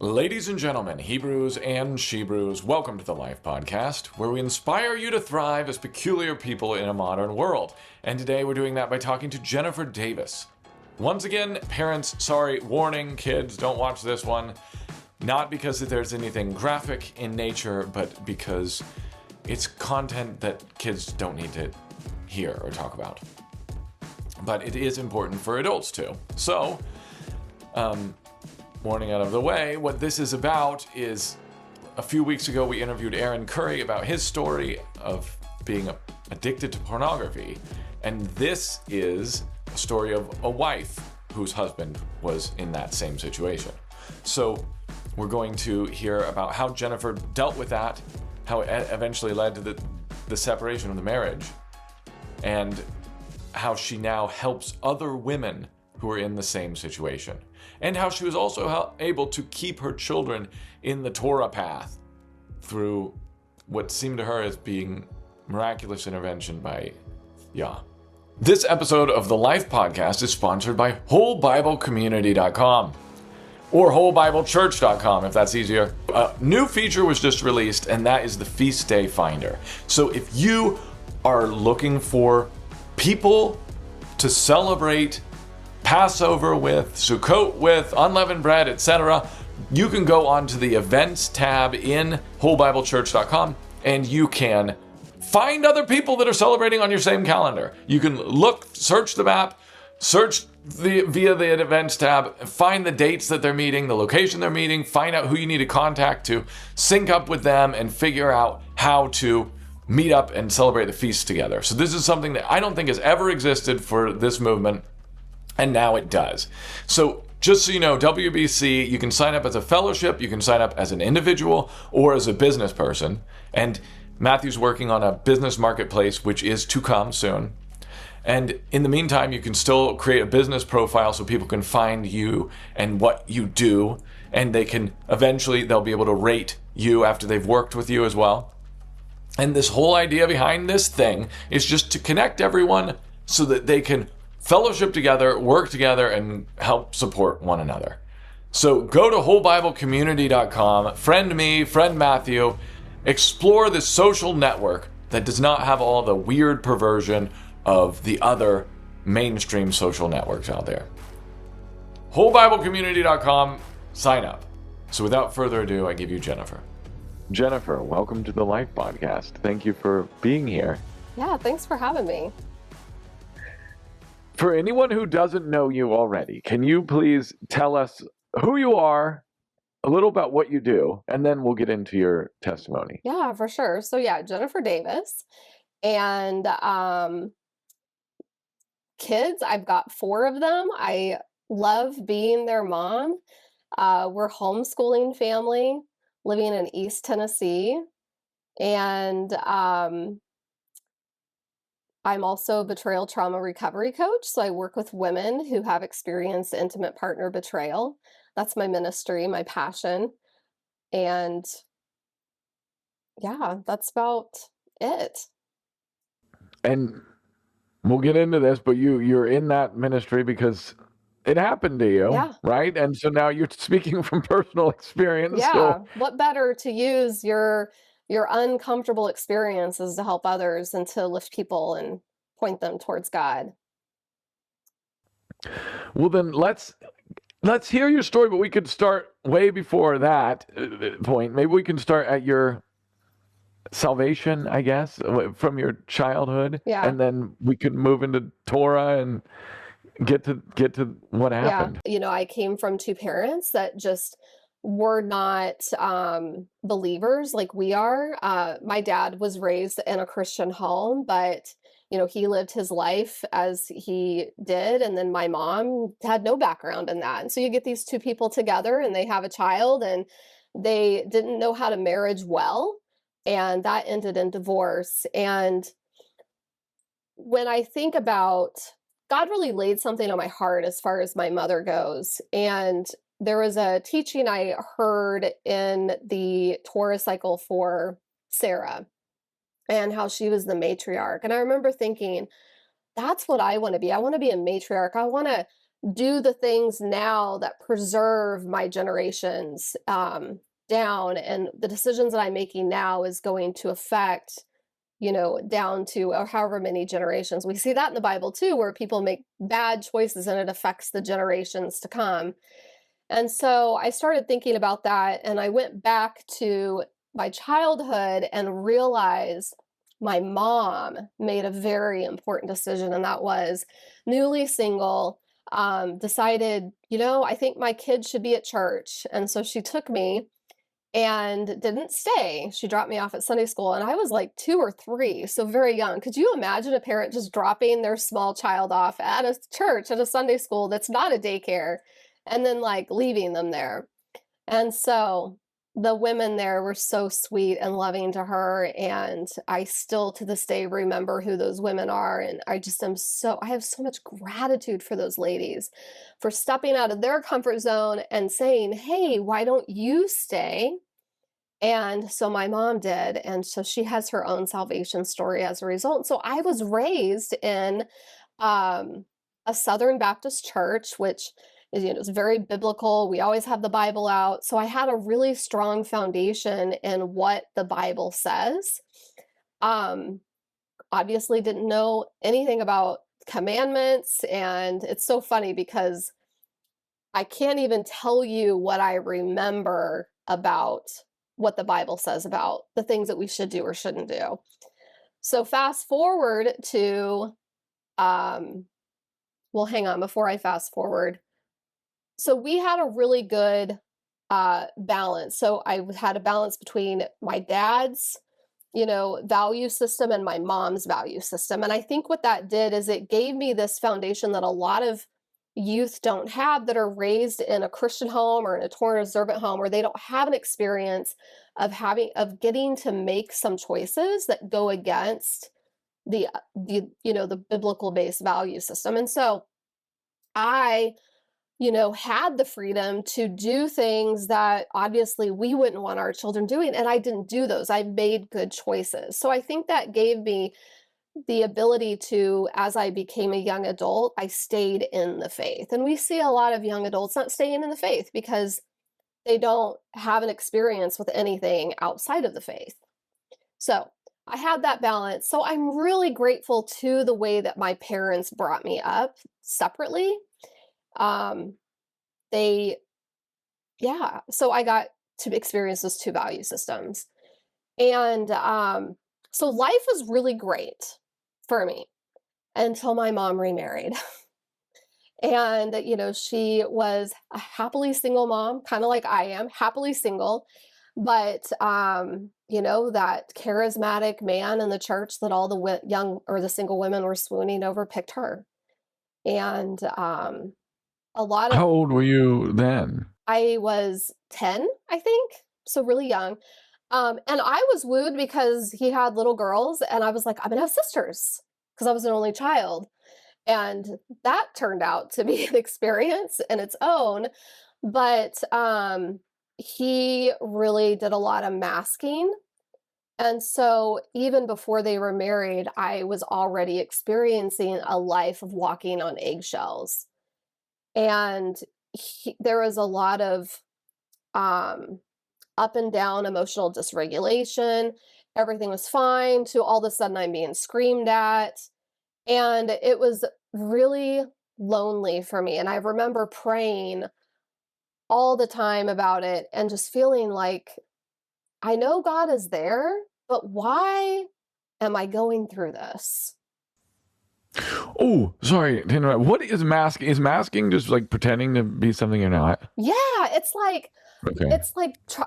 Ladies and gentlemen, Hebrews and Shebrews, welcome to the Life Podcast, where we inspire you to thrive as peculiar people in a modern world. And today we're doing that by talking to Jennifer Davis. Once again, parents, sorry, warning, kids, don't watch this one. Not because there's anything graphic in nature, but because it's content that kids don't need to hear or talk about. But it is important for adults too. So, warning out of the way, what this is about is a few weeks ago we interviewed Aaron Curry about his story of being addicted to pornography. And this is a story of a wife whose husband was in that same situation. So we're going to hear about how Jennifer dealt with that, how it eventually led to the separation of the marriage, and how she now helps other women who are in the same situation, and how she was also able to keep her children in the Torah path through what seemed to her as being miraculous intervention by Yah. This episode of the Life Podcast is sponsored by WholeBibleCommunity.com or WholeBibleChurch.com if that's easier. A new feature was just released, and that is the Feast Day Finder. So if you are looking for people to celebrate Passover with, Sukkot with, unleavened bread, etc., you can go onto the events tab in WholeBibleChurch.com and you can find other people that are celebrating on your same calendar. You can search the map, search via the events tab, find the dates that they're meeting, the location they're meeting, find out who you need to contact to sync up with them and figure out how to meet up and celebrate the feast together. So this is something that I don't think has ever existed for this movement, and now it does. So just so you know, WBC, you can sign up as a fellowship, you can sign up as an individual or as a business person. And Matthew's working on a business marketplace, which is to come soon. And in the meantime, you can still create a business profile so people can find you and what you do. And they'll be able to rate you after they've worked with you as well. And this whole idea behind this thing is just to connect everyone so that they can fellowship together, work together, and help support one another. So go to WholeBibleCommunity.com, friend me, friend Matthew, explore this social network that does not have all the weird perversion of the other mainstream social networks out there. WholeBibleCommunity.com, sign up. So without further ado, I give you Jennifer. Jennifer, welcome to the Life Podcast. Thank you for being here. Yeah, thanks for having me. For anyone who doesn't know you already, can you please tell us who you are, a little about what you do, and then we'll get into your testimony. Yeah, for sure. So yeah, Jennifer Davis. And kids, I've got 4 of them. I love being their mom. We're homeschooling family living in East Tennessee. And I'm also a betrayal trauma recovery coach. So I work with women who have experienced intimate partner betrayal. That's my ministry, my passion. And yeah, that's about it. And we'll get into this, but you're in that ministry because it happened to you, Yeah. right? And so now you're speaking from personal experience. Yeah. So What better to use your uncomfortable experiences to help others and to lift people and point them towards God. well, then let's hear your story, but we could start way before that point. Maybe we can start at your salvation, I guess, from your childhood. Yeah. And then we could move into Torah and get to what happened. Yeah. You know, I came from 2 parents that just were not believers like we are. My dad was raised in a Christian home, but he lived his life as he did. And then my mom had no background in that. And so you get these 2 people together and they have a child and they didn't know how to marriage well. And that ended in divorce. And when I think about, God really laid something on my heart as far as my mother goes. And there was a teaching I heard in the Torah cycle for Sarah and how she was the matriarch. And I remember thinking, that's what I want to be. I want to be a matriarch. I want to do the things now that preserve my generations down. And the decisions that I'm making now is going to affect, down to or however many generations. We see that in the Bible too, where people make bad choices and it affects the generations to come. And so I started thinking about that, and I went back to my childhood and realized my mom made a very important decision, and that was newly single, decided, I think my kid should be at church. And so she took me and didn't stay. She dropped me off at Sunday school, and I was like 2 or 3, so very young. Could you imagine a parent just dropping their small child off at a church, at a Sunday school that's not a daycare, and then like leaving them there? And so the women there were so sweet and loving to her, and I still to this day remember who those women are, and I have so much gratitude for those ladies for stepping out of their comfort zone and saying, "Hey, why don't you stay?" And so my mom did, and so she has her own salvation story as a result. So I was raised in um, a Southern Baptist church, which is very biblical. We always have the Bible out. So I had a really strong foundation in what the Bible says. Um, Obviously didn't know anything about commandments, and it's so funny because I can't even tell you what I remember about what the Bible says about the things that we should do or shouldn't do. So fast forward to, well, hang on, before I fast forward. So we had a really good balance. So I had a balance between my dad's, value system and my mom's value system. And I think what that did is it gave me this foundation that a lot of youth don't have, that are raised in a Christian home or in a Torah observant home, where they don't have an experience of getting to make some choices that go against the biblical based value system. And so I had the freedom to do things that obviously we wouldn't want our children doing. And I didn't do those. I made good choices. So I think that gave me the ability to, as I became a young adult, I stayed in the faith. And we see a lot of young adults not staying in the faith because they don't have an experience with anything outside of the faith. So I had that balance. So I'm really grateful to the way that my parents brought me up separately. Um, they, yeah, so I got to experience those two value systems. And so life was really great for me until my mom remarried. And, she was a happily single mom, kind of like I am, happily single. But, that charismatic man in the church that all the young or the single women were swooning over picked her. And a lot of How old were you then? I was 10, I think, so really young. And I was wooed because he had little girls, and I was like, I'm gonna have sisters because I was an only child. And that turned out to be an experience in its own. But he really did a lot of masking. And so even before they were married, I was already experiencing a life of walking on eggshells. And there was a lot of up and down emotional dysregulation. Everything was fine to all of a sudden I'm being screamed at. And it was really lonely for me. And I remember praying all the time about it and just feeling like, I know God is there, but why am I going through this? Oh, sorry to interrupt. What is masking? Is masking just like pretending to be something you're not? Yeah, it's like Okay.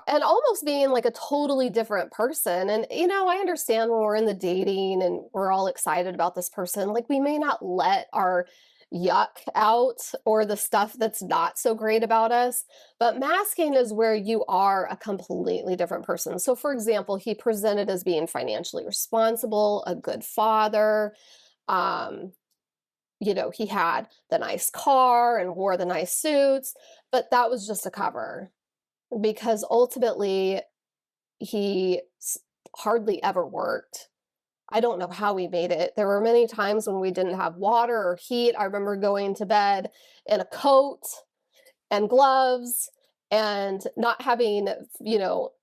and almost being like a totally different person. And I understand when we're in the dating and we're all excited about this person, like we may not let our yuck out or the stuff that's not so great about us, but masking is where you are a completely different person. So for example, he presented as being financially responsible, a good father. Um, he had the nice car and wore the nice suits, but that was just a cover because ultimately he hardly ever worked. I don't know how we made it. There were many times when we didn't have water or heat. I remember going to bed in a coat and gloves and not having,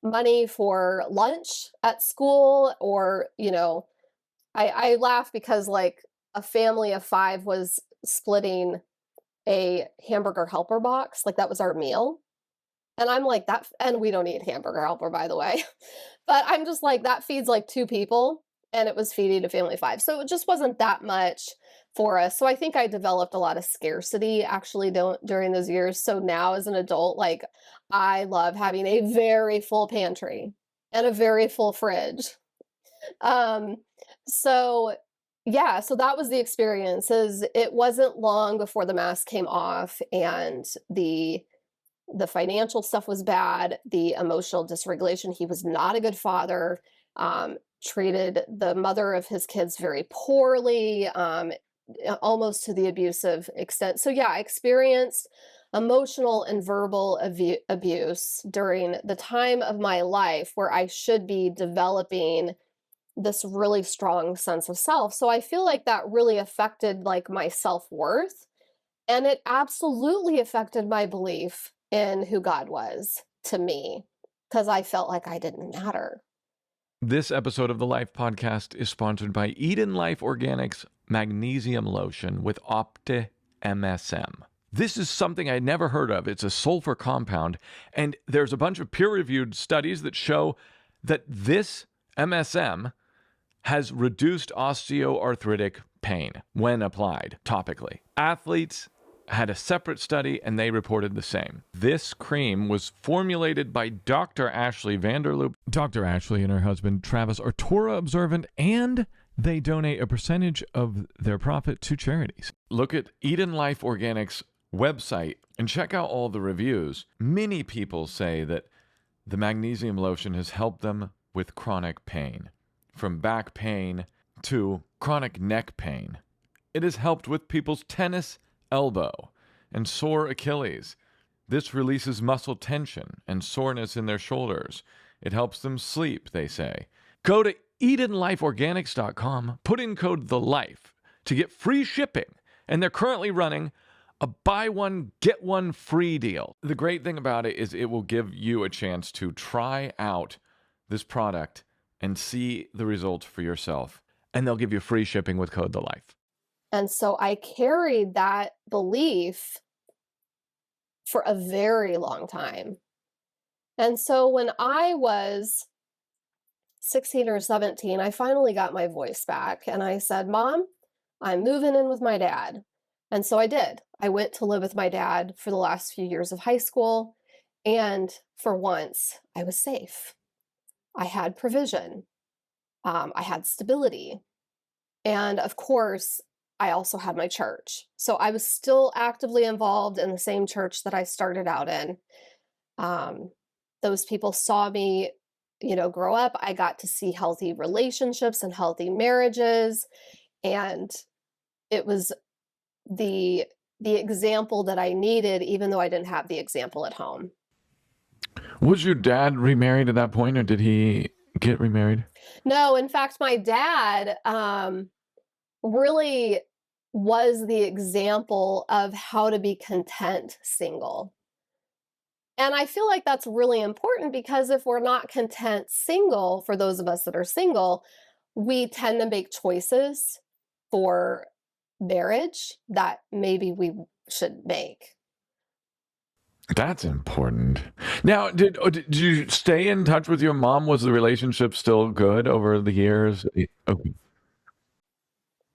money for lunch at school, or, I laugh because like a family of 5 was splitting a hamburger helper box. Like that was our meal. And I'm like that, and we don't eat hamburger helper, by the way. But I'm just like, that feeds like 2 people, and it was feeding a family of 5. So it just wasn't that much for us. So I think I developed a lot of scarcity actually during those years. So now as an adult, like I love having a very full pantry and a very full fridge. Um, so yeah, so that was the experience. Is it wasn't long before the mask came off, and the financial stuff was bad, the emotional dysregulation. He was not a good father, treated the mother of his kids very poorly, almost to the abusive extent. So yeah, I experienced emotional and verbal abuse during the time of my life where I should be developing this really strong sense of self. So I feel like that really affected like my self-worth, and it absolutely affected my belief in who God was to me, because I felt like I didn't matter. This episode of the Life Podcast is sponsored by Eden Life Organics Magnesium Lotion with OptiMSM. This is something I'd never heard of. It's a sulfur compound, and there's a bunch of peer-reviewed studies that show that this MSM has reduced osteoarthritic pain when applied topically. Athletes had a separate study, and they reported the same. This cream was formulated by Dr. Ashley Vanderloop. Dr. Ashley and her husband Travis are Torah observant, and they donate a percentage of their profit to charities. Look at Eden Life Organics website and check out all the reviews. Many people say that the magnesium lotion has helped them with chronic pain, from back pain to chronic neck pain. It has helped with people's tennis elbow and sore Achilles. This releases muscle tension and soreness in their shoulders. It helps them sleep, they say. Go to EdenLifeOrganics.com, put in code THELIFE to get free shipping, and they're currently running a buy one, get one free deal. The great thing about it is it will give you a chance to try out this product and see the results for yourself. And they'll give you free shipping with code THELIFE. And so I carried that belief for a very long time. And so when I was 16 or 17, I finally got my voice back, and I said, Mom, I'm moving in with my dad. And so I did. I went to live with my dad for the last few years of high school, and for once, I was safe. I had provision. I had stability. And of course, I also had my church. So I was still actively involved in the same church that I started out in. Those people saw me, grow up. I got to see healthy relationships and healthy marriages. And it was the example that I needed, even though I didn't have the example at home. Was your dad remarried at that point, or did he get remarried? No, in fact, my dad really was the example of how to be content single. And I feel like that's really important, because if we're not content single, for those of us that are single, we tend to make choices for marriage that maybe we should make. That's important. Now, did you stay in touch with your mom? Was the relationship still good over the years? Okay.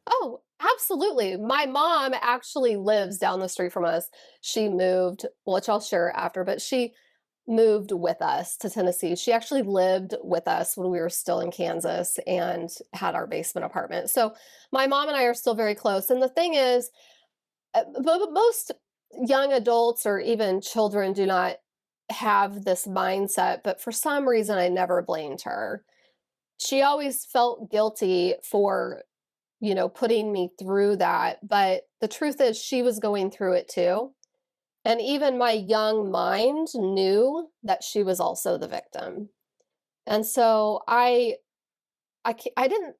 Oh, absolutely. My mom actually lives down the street from us. She moved, which I'll share after, but she moved with us to Tennessee. She actually lived with us when we were still in Kansas and had our basement apartment. So my mom and I are still very close. And the thing is, most young adults or even children do not have this mindset, but for some reason, I never blamed her. She always felt guilty for putting me through that. But the truth is, she was going through it too. And even my young mind knew that she was also the victim. And so I didn't,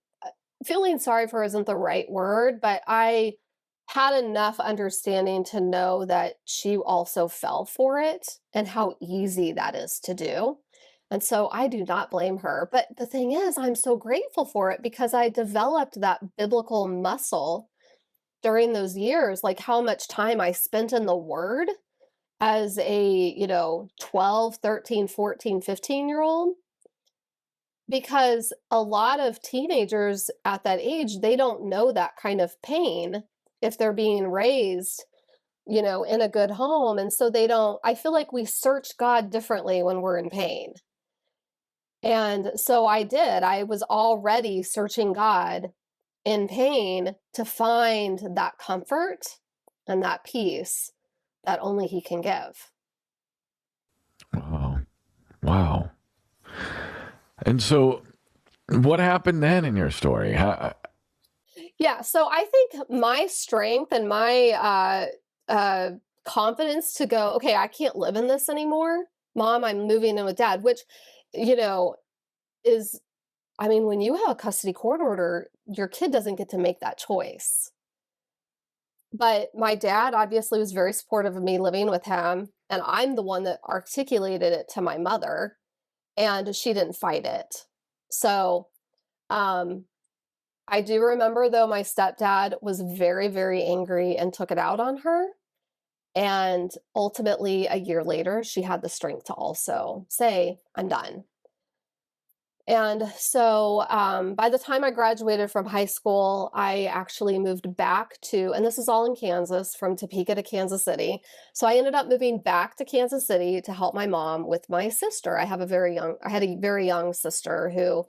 feeling sorry for her isn't the right word, but I had enough understanding to know that she also fell for it and how easy that is to do. And so I do not blame her. But the thing is, I'm so grateful for it because I developed that biblical muscle during those years, like how much time I spent in the word as a, 12, 13, 14, 15-year old. Because a lot of teenagers at that age, they don't know that kind of pain if they're being raised, in a good home. And so they don't, I feel like we search God differently when we're in pain. And so I did. I was already searching God in pain to find that comfort and that peace that only He can give. Wow. Wow. And so what happened then in your story? Yeah, so I think my strength and my confidence to go, okay, I can't live in this anymore. Mom, I'm moving in with dad, which, you know, is, I mean, when you have a custody court order, your kid doesn't get to make that choice. But my dad obviously was very supportive of me living with him, and I'm the one that articulated it to my mother, and she didn't fight it. So, um, I do remember though my stepdad was very, very angry and took it out on her. And ultimately, a year later, she had the strength to also say, I'm done. And so by the time I graduated from high school, I actually moved back to, and this is all in Kansas, from Topeka to Kansas City. So I ended up moving back to Kansas City to help my mom with my sister. I had a very young sister who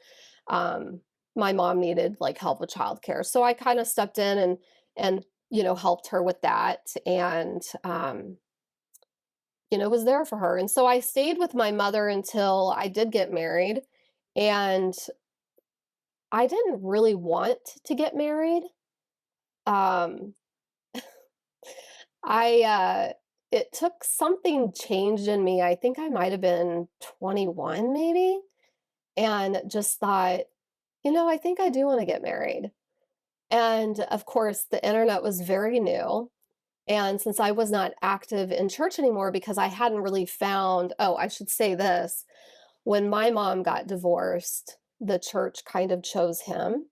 my mom needed like help with childcare. So I kind of stepped in and helped her with that, and was there for her. And so I stayed with my mother until I did get married. And I didn't really want to get married. Um, it took something changed in me. I think I might have been 21 maybe, and just thought, I think I do want to get married. And of course, the internet was very new. And since I was not active in church anymore because I hadn't really found, oh, I should say this, when my mom got divorced, the church kind of chose him.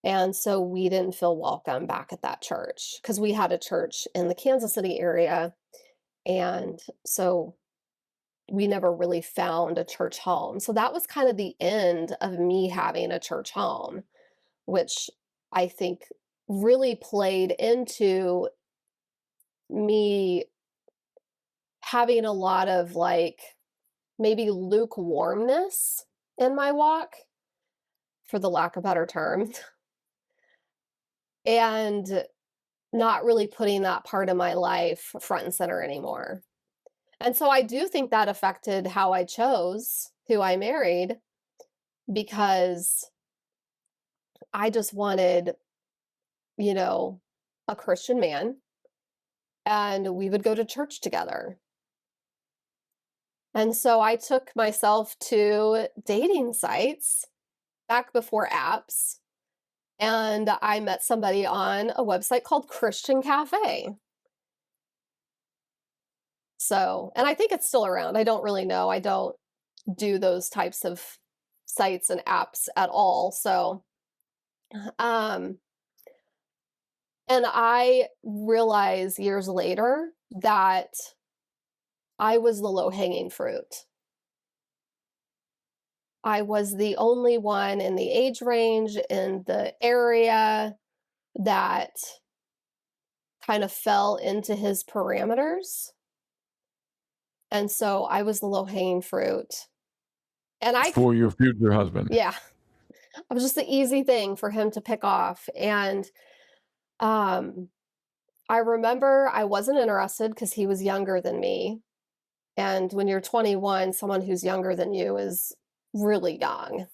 And so we didn't feel welcome back at that church because we had a church in the Kansas City area. And so we never really found a church home. So that was kind of the end of me having a church home, which I think really played into me having a lot of like maybe lukewarmness in my walk, for the lack of a better term, and not really putting that part of my life front and center anymore. And so I do think that affected how I chose who I married, because I just wanted, a Christian man, and we would go to church together. And so I took myself to dating sites back before apps, and I met somebody on a website called Christian Cafe. So, and I think it's still around. I don't really know. I don't do those types of sites and apps at all. So, and I realized years later that I was the low-hanging fruit. I was the only one in the age range in the area that kind of fell into his parameters. And so I was the low-hanging fruit. And For your future husband. yeah, I was just the easy thing for him to pick off. And I remember I wasn't interested because he was younger than me. And when you're 21, someone who's younger than you is really young.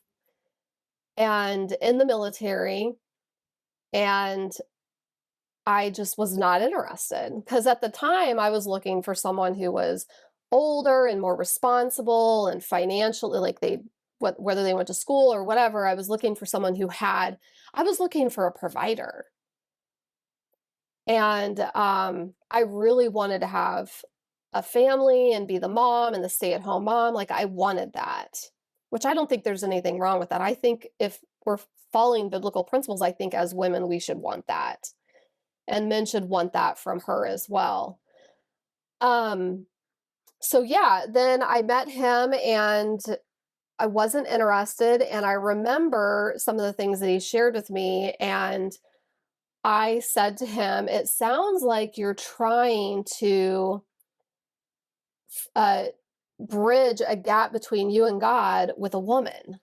And in the military, and I just was not interested because at the time I was looking for someone who was older and more responsible and financially, like they whether they went to school or whatever, I was looking for someone I was looking for a provider. And I really wanted to have a family and be the mom and the stay-at-home mom. Like I wanted that, which I don't think there's anything wrong with that. I think if we're following biblical principles, I think as women, we should want that. And men should want that from her as well. Um, so yeah, then I met him and I wasn't interested. And I remember some of the things that he shared with me. And I said to him, it sounds like you're trying to uh, bridge a gap between you and God with a woman.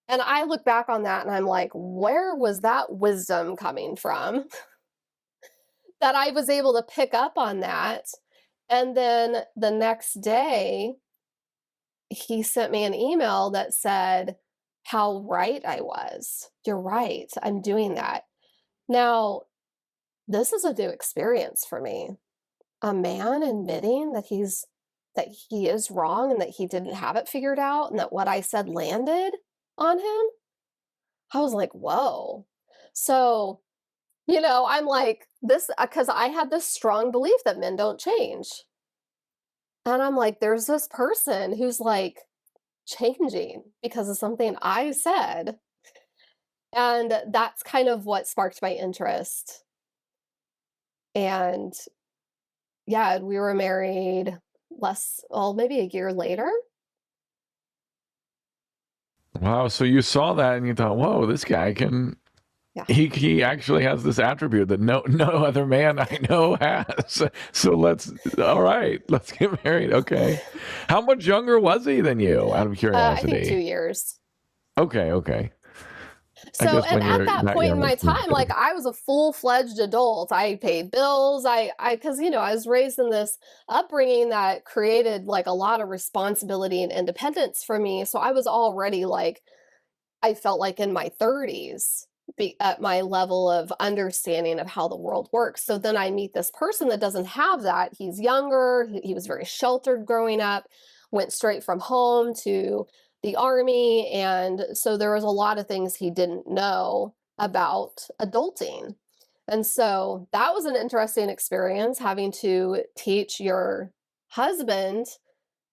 And I look back on that and I'm like, where was that wisdom coming from? That I was able to pick up on that. And then the next day, he sent me an email that said how right I was. You're right. I'm doing that. Now, this is a new experience for me. A man admitting that he is wrong and that he didn't have it figured out and that what I said landed on him. I was like, whoa. So, I'm like this because I had this strong belief that men don't change. And I'm like, there's this person who's like changing because of something I said. And that's kind of what sparked my interest. And yeah, we were married maybe a year later. Wow. So you saw that and you thought, whoa, this guy can. Yeah. He actually has this attribute that no other man I know has. So let's get married. Okay. How much younger was he than you? Out of I curiosity. think 2 years. Okay. I So, guess and when at you're that that point in young, my it's time, like good. I was a full-fledged adult. I paid bills. Because I was raised in this upbringing that created like a lot of responsibility and independence for me. So I was already like, I felt like in my 30s at my level of understanding of how the world works. So then I meet this person that doesn't have that. He's younger. He was very sheltered growing up, went straight from home to the army. And so there was a lot of things he didn't know about adulting. And so that was an interesting experience having to teach your husband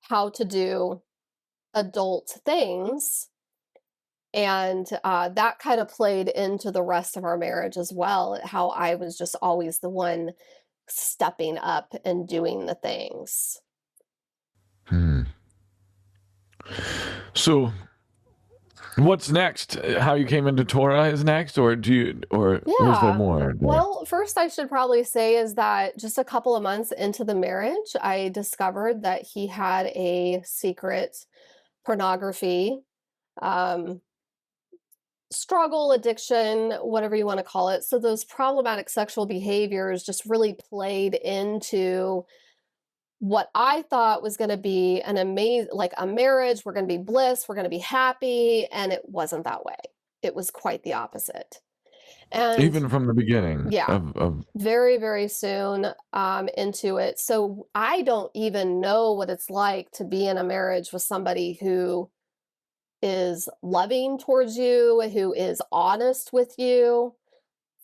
how to do adult things. And that kind of played into the rest of our marriage as well, how I was just always the one stepping up and doing the things. Hmm. So what's next? How you came into Torah is next, or was there Yeah. more? Well, first I should probably say is that just a couple of months into the marriage, I discovered that he had a secret pornography um, struggle, addiction, whatever you want to call it. So those problematic sexual behaviors just really played into what I thought was going to be an amazing, like a marriage. We're going to be bliss. We're going to be happy. And it wasn't that way. It was quite the opposite. And Even from the beginning yeah, of very, very soon into it. So I don't even know what it's like to be in a marriage with somebody who is loving towards you, who is honest with you.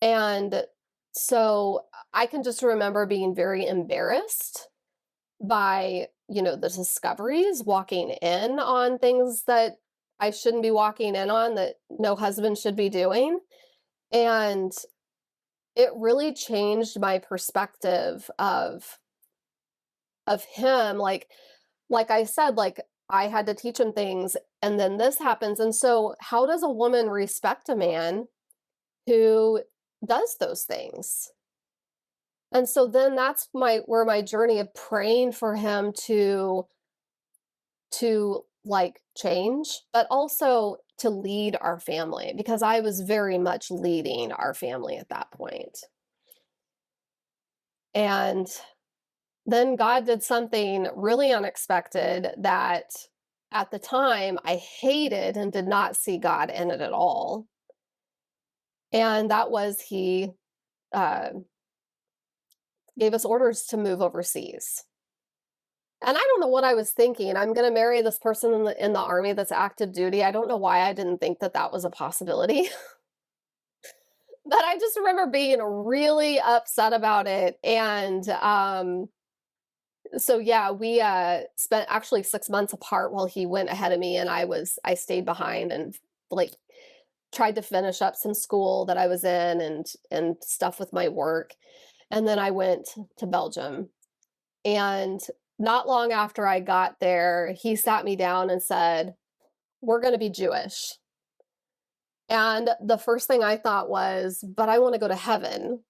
And so I can just remember being very embarrassed by, the discoveries, walking in on things that I shouldn't be walking in on, that no husband should be doing. And it really changed my perspective of him. Like I said, like I had to teach him things and then this happens. And so how does a woman respect a man who does those things? And so then that's where my journey of praying for him to like change, but also to lead our family, because I was very much leading our family at that point. And then God did something really unexpected that at the time I hated and did not see God in it at all. And that was he uh, gave us orders to move overseas. And I don't know what I was thinking. I'm going to marry this person in the army that's active duty. I don't know why I didn't think that that was a possibility. But I just remember being really upset about it. And so yeah, we spent actually 6 months apart while he went ahead of me, and I stayed behind and like tried to finish up some school that I was in and stuff with my work. And then I went to Belgium. And not long after I got there, he sat me down and said, "We're going to be Jewish." And the first thing I thought was, "But I want to go to heaven."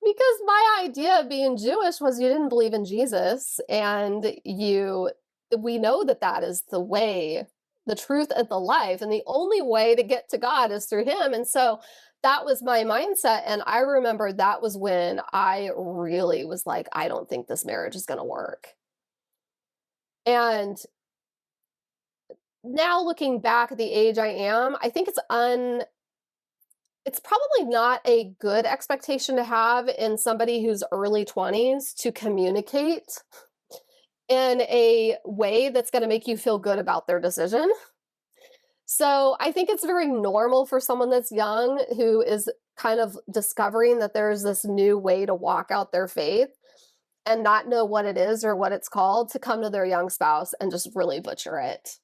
Because my idea of being Jewish was you didn't believe in Jesus, and we know that that is the way, the truth, and the life, and the only way to get to God is through him. And so that was my mindset. And I remember that was when I really was like, I don't think this marriage is going to work. And now looking back at the age I am, I think it's probably not a good expectation to have in somebody who's early 20s to communicate in a way that's going to make you feel good about their decision. So I think it's very normal for someone that's young who is kind of discovering that there's this new way to walk out their faith and not know what it is or what it's called, to come to their young spouse and just really butcher it.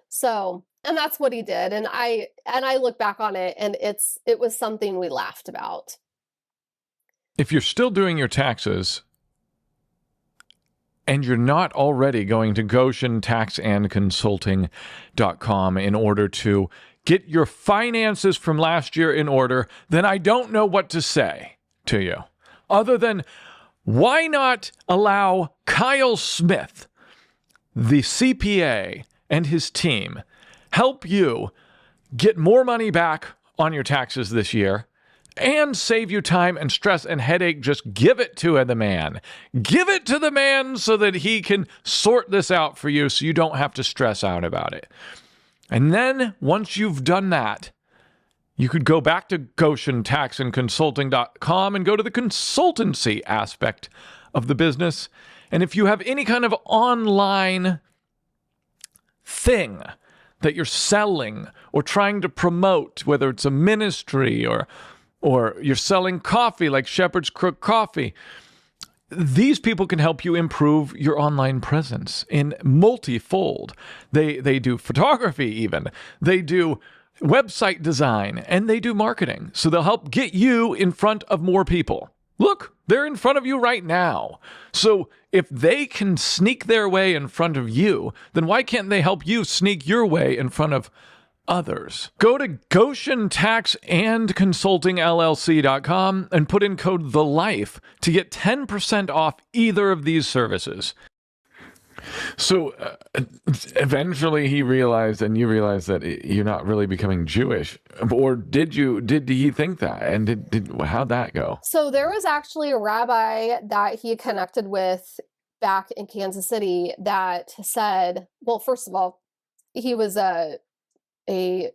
So, and that's what he did. And I look back on it, and it was something we laughed about. If you're still doing your taxes and you're not already going to GoshenTaxAndConsulting.com in order to get your finances from last year in order, then I don't know what to say to you. Other than, why not allow Kyle Smith, the CPA, and his team help you get more money back on your taxes this year and save you time and stress and headache? Just give it to the man. Give it to the man so that he can sort this out for you so you don't have to stress out about it. And then once you've done that, you could go back to GoshenTaxAndConsulting.com and go to the consultancy aspect of the business. And if you have any kind of online thing that you're selling or trying to promote, whether it's a ministry or you're selling coffee like Shepherd's Crook Coffee, these people can help you improve your online presence in multifold. They do photography even. They do website design, and they do marketing. So they'll help get you in front of more people. Look, they're in front of you right now. So if they can sneak their way in front of you, then why can't they help you sneak your way in front of others? Go to GoshenTaxAndConsultingLLC.com and put in code THELIFE to get 10% off either of these services. So eventually he realized, and you realized, that you're not really becoming Jewish. Or did he think that? And how'd that go? So there was actually a rabbi that he connected with back in Kansas City that said, well, first of all, he was a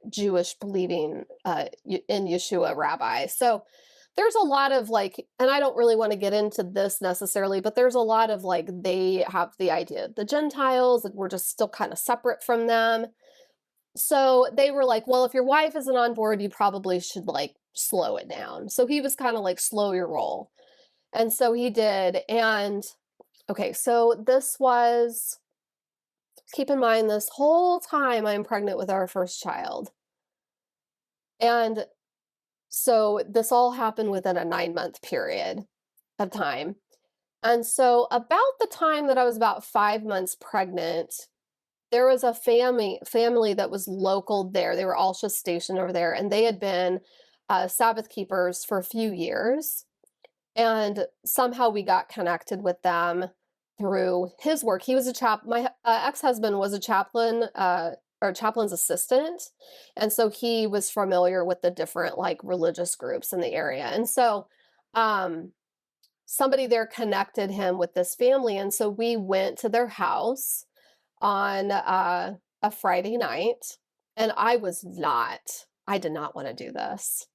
Jewish believing in Yeshua rabbi. So there's a lot of like, and I don't really want to get into this necessarily, but there's a lot of like, they have the idea of the Gentiles, and we're just still kind of separate from them. So they were like, well, if your wife isn't on board, you probably should like slow it down. So he was kind of like, slow your roll. And so he did. And okay, so this was, keep in mind, this whole time I'm pregnant with our first child. And so this all happened within a 9-month period of time. And so about the time that I was about 5 months pregnant, there was a family that was local there. They were all just stationed over there, and they had been Sabbath keepers for a few years. And somehow we got connected with them through his work. He was my ex-husband was a chaplain, or chaplain's assistant. And so he was familiar with the different like religious groups in the area. And so somebody there connected him with this family. And so we went to their house on a Friday night, and I did not want to do this,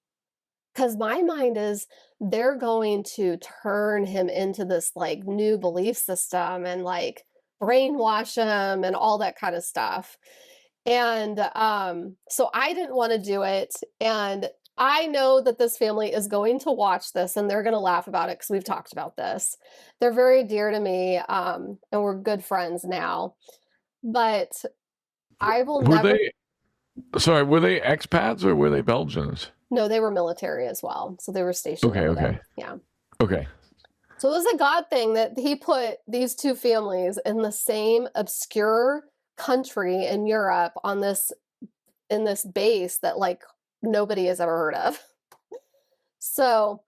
Because my mind is they're going to turn him into this like new belief system and like brainwash him and all that kind of stuff. And so I didn't want to do it. And I know that this family is going to watch this and they're going to laugh about it because we've talked about this. They're very dear to me, and we're good friends now. But I will Were never. were they expats or were they Belgians? No, they were military as well. So they were stationed Okay, over okay. there. Yeah. Okay. So it was a God thing that he put these two families in the same obscure country in Europe on this in this base that like nobody has ever heard of. So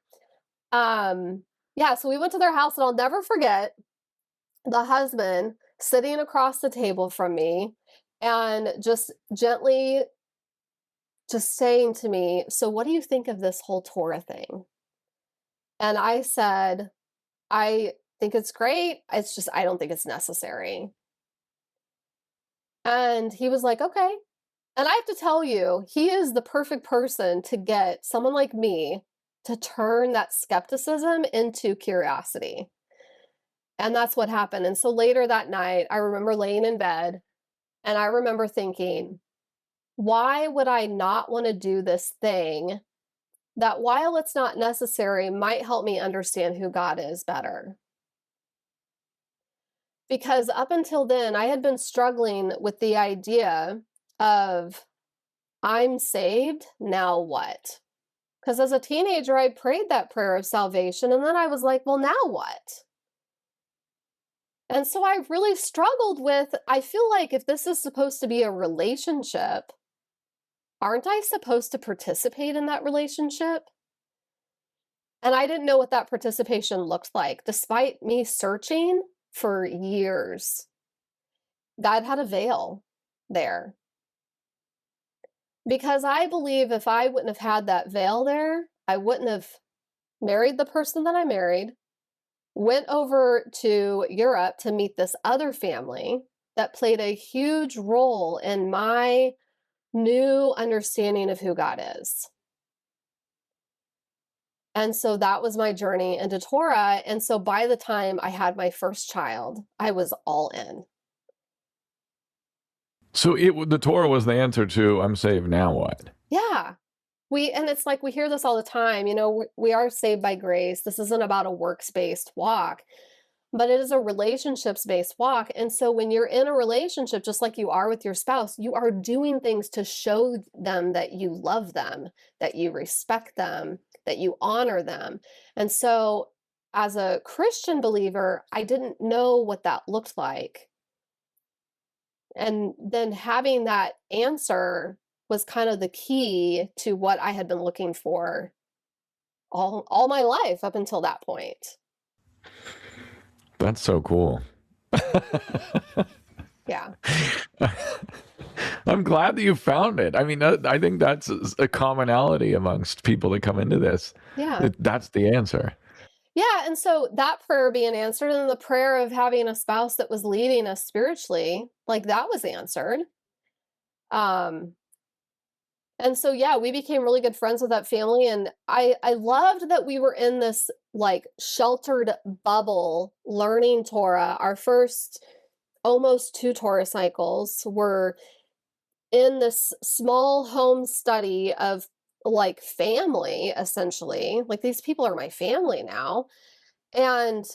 yeah, so we went to their house and I'll never forget the husband sitting across the table from me and just gently just saying to me, "So what do you think of this whole Torah thing?" And I said, "I think it's great. It's just I don't think it's necessary." And he was like, "Okay." And I have to tell you, he is the perfect person to get someone like me to turn that skepticism into curiosity. And that's what happened. And so later that night, I remember laying in bed and I remember thinking, why would I not want to do this thing that, while it's not necessary, might help me understand who God is better? Because up until then, I had been struggling with the idea of, I'm saved, now what? Because as a teenager, I prayed that prayer of salvation, and then I was like, well, now what? And so I really struggled with, I feel like if this is supposed to be a relationship, aren't I supposed to participate in that relationship? And I didn't know what that participation looked like, despite me searching for years. God had a veil there. Because I believe if I wouldn't have had that veil there, I wouldn't have married the person that I married, went over to Europe to meet this other family that played a huge role in my new understanding of who God is. And so that was my journey into Torah. And so by the time I had my first child, I was all in. So the Torah was the answer to "I'm saved, now what?" Yeah. And it's like we hear this all the time, you know, we are saved by grace. This isn't about a works-based walk, but it is a relationships-based walk. And so when you're in a relationship, just like you are with your spouse, you are doing things to show them that you love them, that you respect them, that you honor them. And so as a Christian believer, I didn't know what that looked like. And then having that answer was kind of the key to what I had been looking for all my life up until that point. That's so cool. Yeah. I'm glad that you found it. I mean, I think that's a commonality amongst people that come into this. Yeah. That's the answer. Yeah, and so that prayer being answered and the prayer of having a spouse that was leading us spiritually, like that was answered. Um and so yeah, we became really good friends with that family, and I loved that we were in this like sheltered bubble learning Torah. Our first almost 2 Torah cycles were in this small home study of like family, essentially. Like these people are my family now. And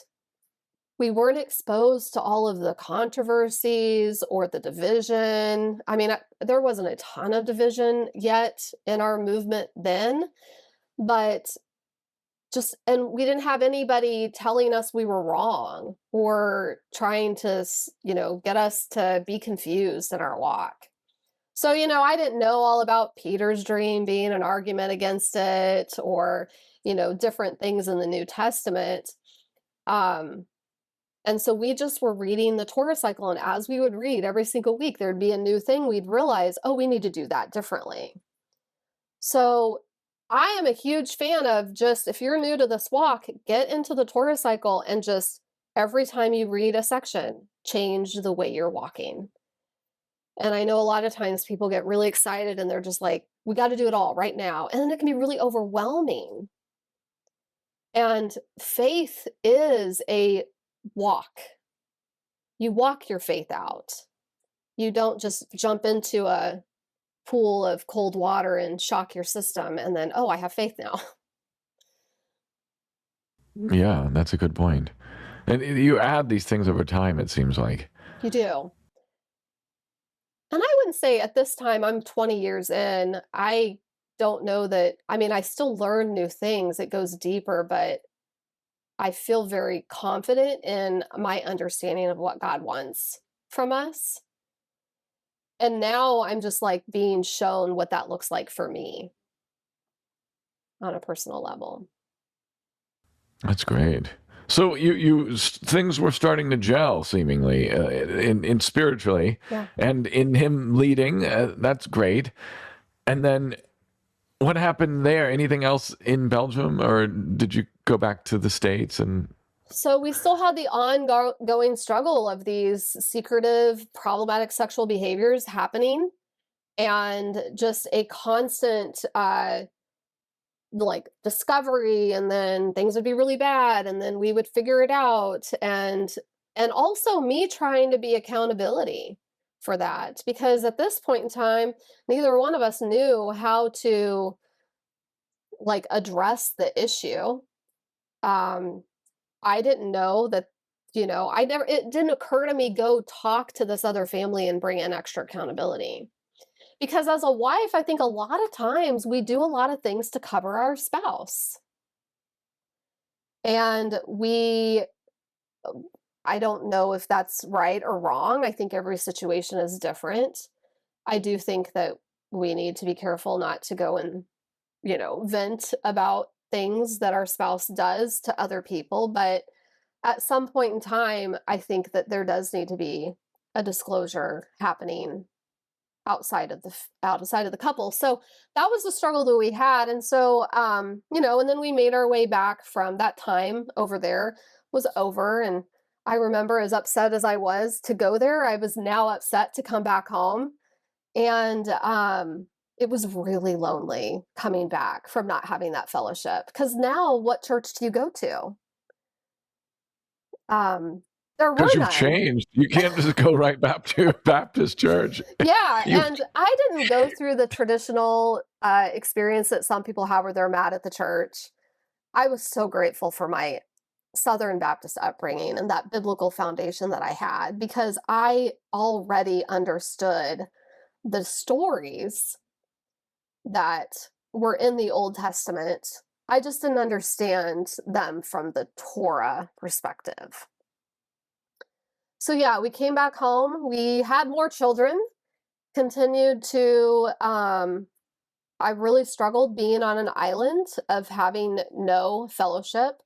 we weren't exposed to all of the controversies or the division. I mean, there wasn't a ton of division yet in our movement then, but and we didn't have anybody telling us we were wrong or trying to, get us to be confused in our walk. So, I didn't know all about Peter's dream being an argument against it or, different things in the New Testament. And so we just were reading the Torah cycle, and as we would read every single week, there'd be a new thing we'd realize, oh, we need to do that differently. So I am a huge fan of just, if you're new to this walk, get into the Torah cycle and just every time you read a section, change the way you're walking. And I know a lot of times people get really excited and they're just like, we got to do it all right now. And then it can be really overwhelming. And faith is a walk. You walk your faith out. You don't just jump into a pool of cold water and shock your system and then, oh, I have faith now. Yeah, that's a good point. And you add these things over time, it seems like. You do. And I wouldn't say at this time, I'm 20 years in, I don't know that, I mean, I still learn new things. It goes deeper, but I feel very confident in my understanding of what God wants from us. And now I'm just like being shown what that looks like for me on a personal level. That's great. So things were starting to gel seemingly in spiritually, Yeah. and in him leading. That's great. And then what happened there? Anything else in Belgium, or did you go back to the States? And So we still had the ongoing struggle of these secretive, problematic sexual behaviors happening, and just a constant like discovery, and then things would be really bad, and then we would figure it out, and also me trying to be accountability for that, because at this point in time, neither one of us knew how to like address the issue. Um, I didn't know that, it didn't occur to me, go talk to this other family and bring in extra accountability. Because as a wife, I think a lot of times we do a lot of things to cover our spouse. And I don't know if that's right or wrong. I think every situation is different. I do think that we need to be careful not to go and, vent about things that our spouse does to other people. But at some point in time, I think that there does need to be a disclosure happening outside of the couple. So that was the struggle that we had. And so, and then we made our way back from that time over there was over. And I remember, as upset as I was to go there, I was now upset to come back home. And it was really lonely coming back from not having that fellowship. Because now, what church do you go to? There were because you've none. changed, you can't just go right back to Baptist church. Yeah, You and I didn't go through the traditional experience that some people have where they're mad at the church. I was so grateful for my Southern Baptist upbringing and that biblical foundation that I had, because I already understood the stories that were in the Old Testament. I just didn't understand them from the Torah perspective. So yeah, we came back home. We had more children, continued to, I really struggled being on an island of having no fellowship.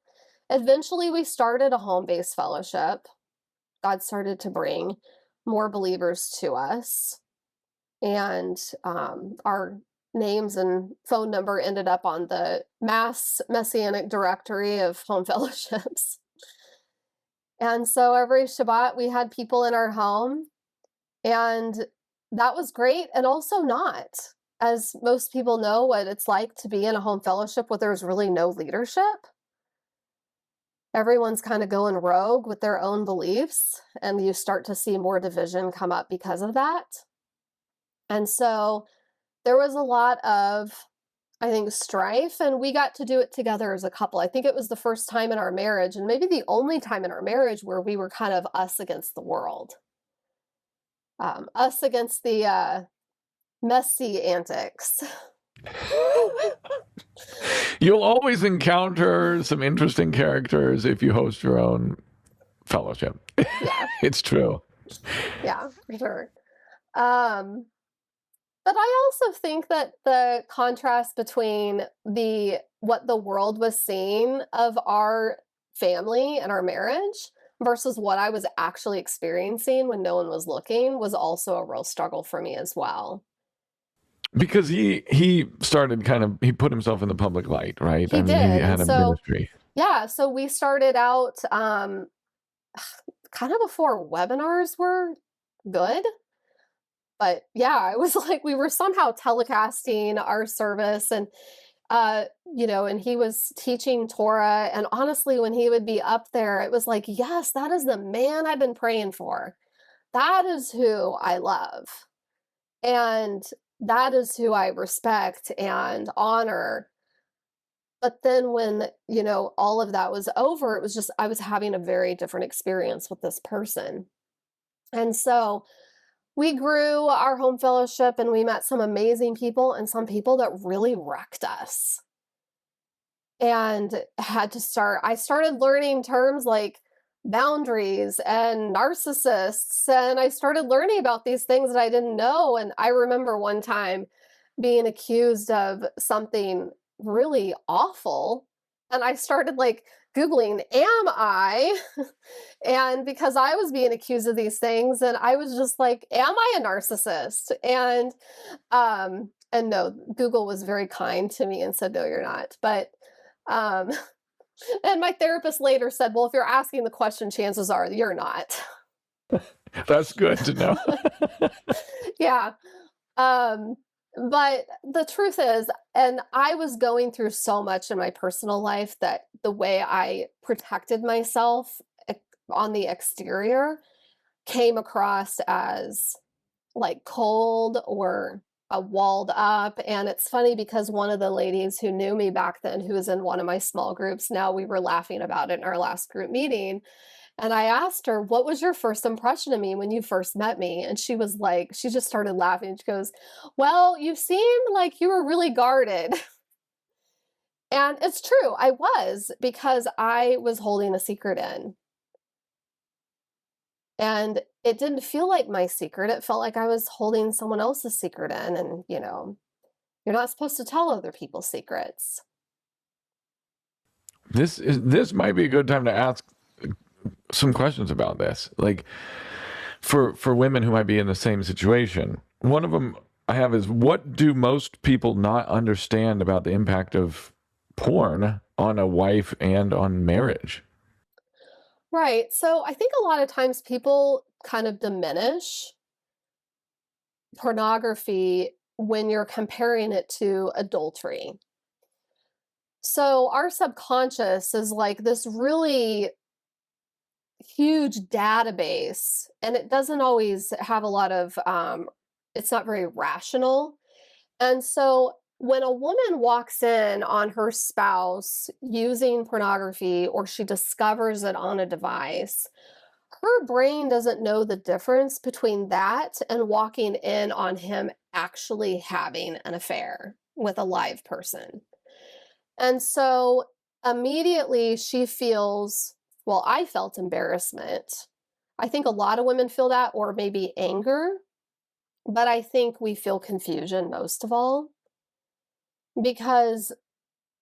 Eventually, we started a home-based fellowship. God started to bring more believers to us. And our names and phone number ended up on the mass messianic directory of home fellowships. And so every Shabbat we had people in our home, and that was great and also not. As most people know what it's like to be in a home fellowship where there's really no leadership. Everyone's kind of going rogue with their own beliefs, and you start to see more division come up because of that. And so there was a lot of, I think, strife, and we got to do it together as a couple. I think it was the first time in our marriage, and maybe the only time in our marriage, where we were kind of us against the world. Us against the messy antics. You'll always encounter some interesting characters if you host your own fellowship. Yeah. It's true. Yeah, for sure. But I also think that the contrast between what the world was seeing of our family and our marriage versus what I was actually experiencing when no one was looking was also a real struggle for me as well. Because he started he put himself in the public light, right? He did. He had a ministry. Yeah, so we started out kind of before webinars were good. But yeah, it was like we were somehow telecasting our service, and and he was teaching Torah, and honestly, when he would be up there, it was like, yes, that is the man I've been praying for. That is who I love. And that is who I respect and honor. But then when, all of that was over, it was just I was having a very different experience with this person. And so we grew our home fellowship and we met some amazing people and some people that really wrecked us. And I started learning terms like boundaries and narcissists, and I started learning about these things that I didn't know. And I remember one time being accused of something really awful, and I started like Googling, am I? And because I was being accused of these things, and I was just like, am I a narcissist? And no, Google was very kind to me and said, no, you're not. But um and my therapist later said, well, if you're asking the question, chances are you're not. That's good to know. Yeah. Um, but the truth is, and I was going through so much in my personal life that the way I protected myself on the exterior came across as like cold or walled up. And it's funny because one of the ladies who knew me back then, who was in one of my small groups, now we were laughing about it in our last group meeting. And I asked her, what was your first impression of me when you first met me? And she was like, she just started laughing. She goes, well, you seemed like you were really guarded. And it's true, I was, because I was holding a secret in. And it didn't feel like my secret. It felt like I was holding someone else's secret in. And, you're not supposed to tell other people's secrets. This might be a good time to ask some questions about this. Like for women who might be in the same situation. One of them I have is, what do most people not understand about the impact of porn on a wife and on marriage? Right. So I think a lot of times people kind of diminish pornography when you're comparing it to adultery. So our subconscious is like this really huge database, and it doesn't always have a lot of, it's not very rational. And so when a woman walks in on her spouse using pornography or she discovers it on a device, her brain doesn't know the difference between that and walking in on him actually having an affair with a live person. And so immediately she feels, well, I felt embarrassment. I think a lot of women feel that, or maybe anger, but I think we feel confusion most of all because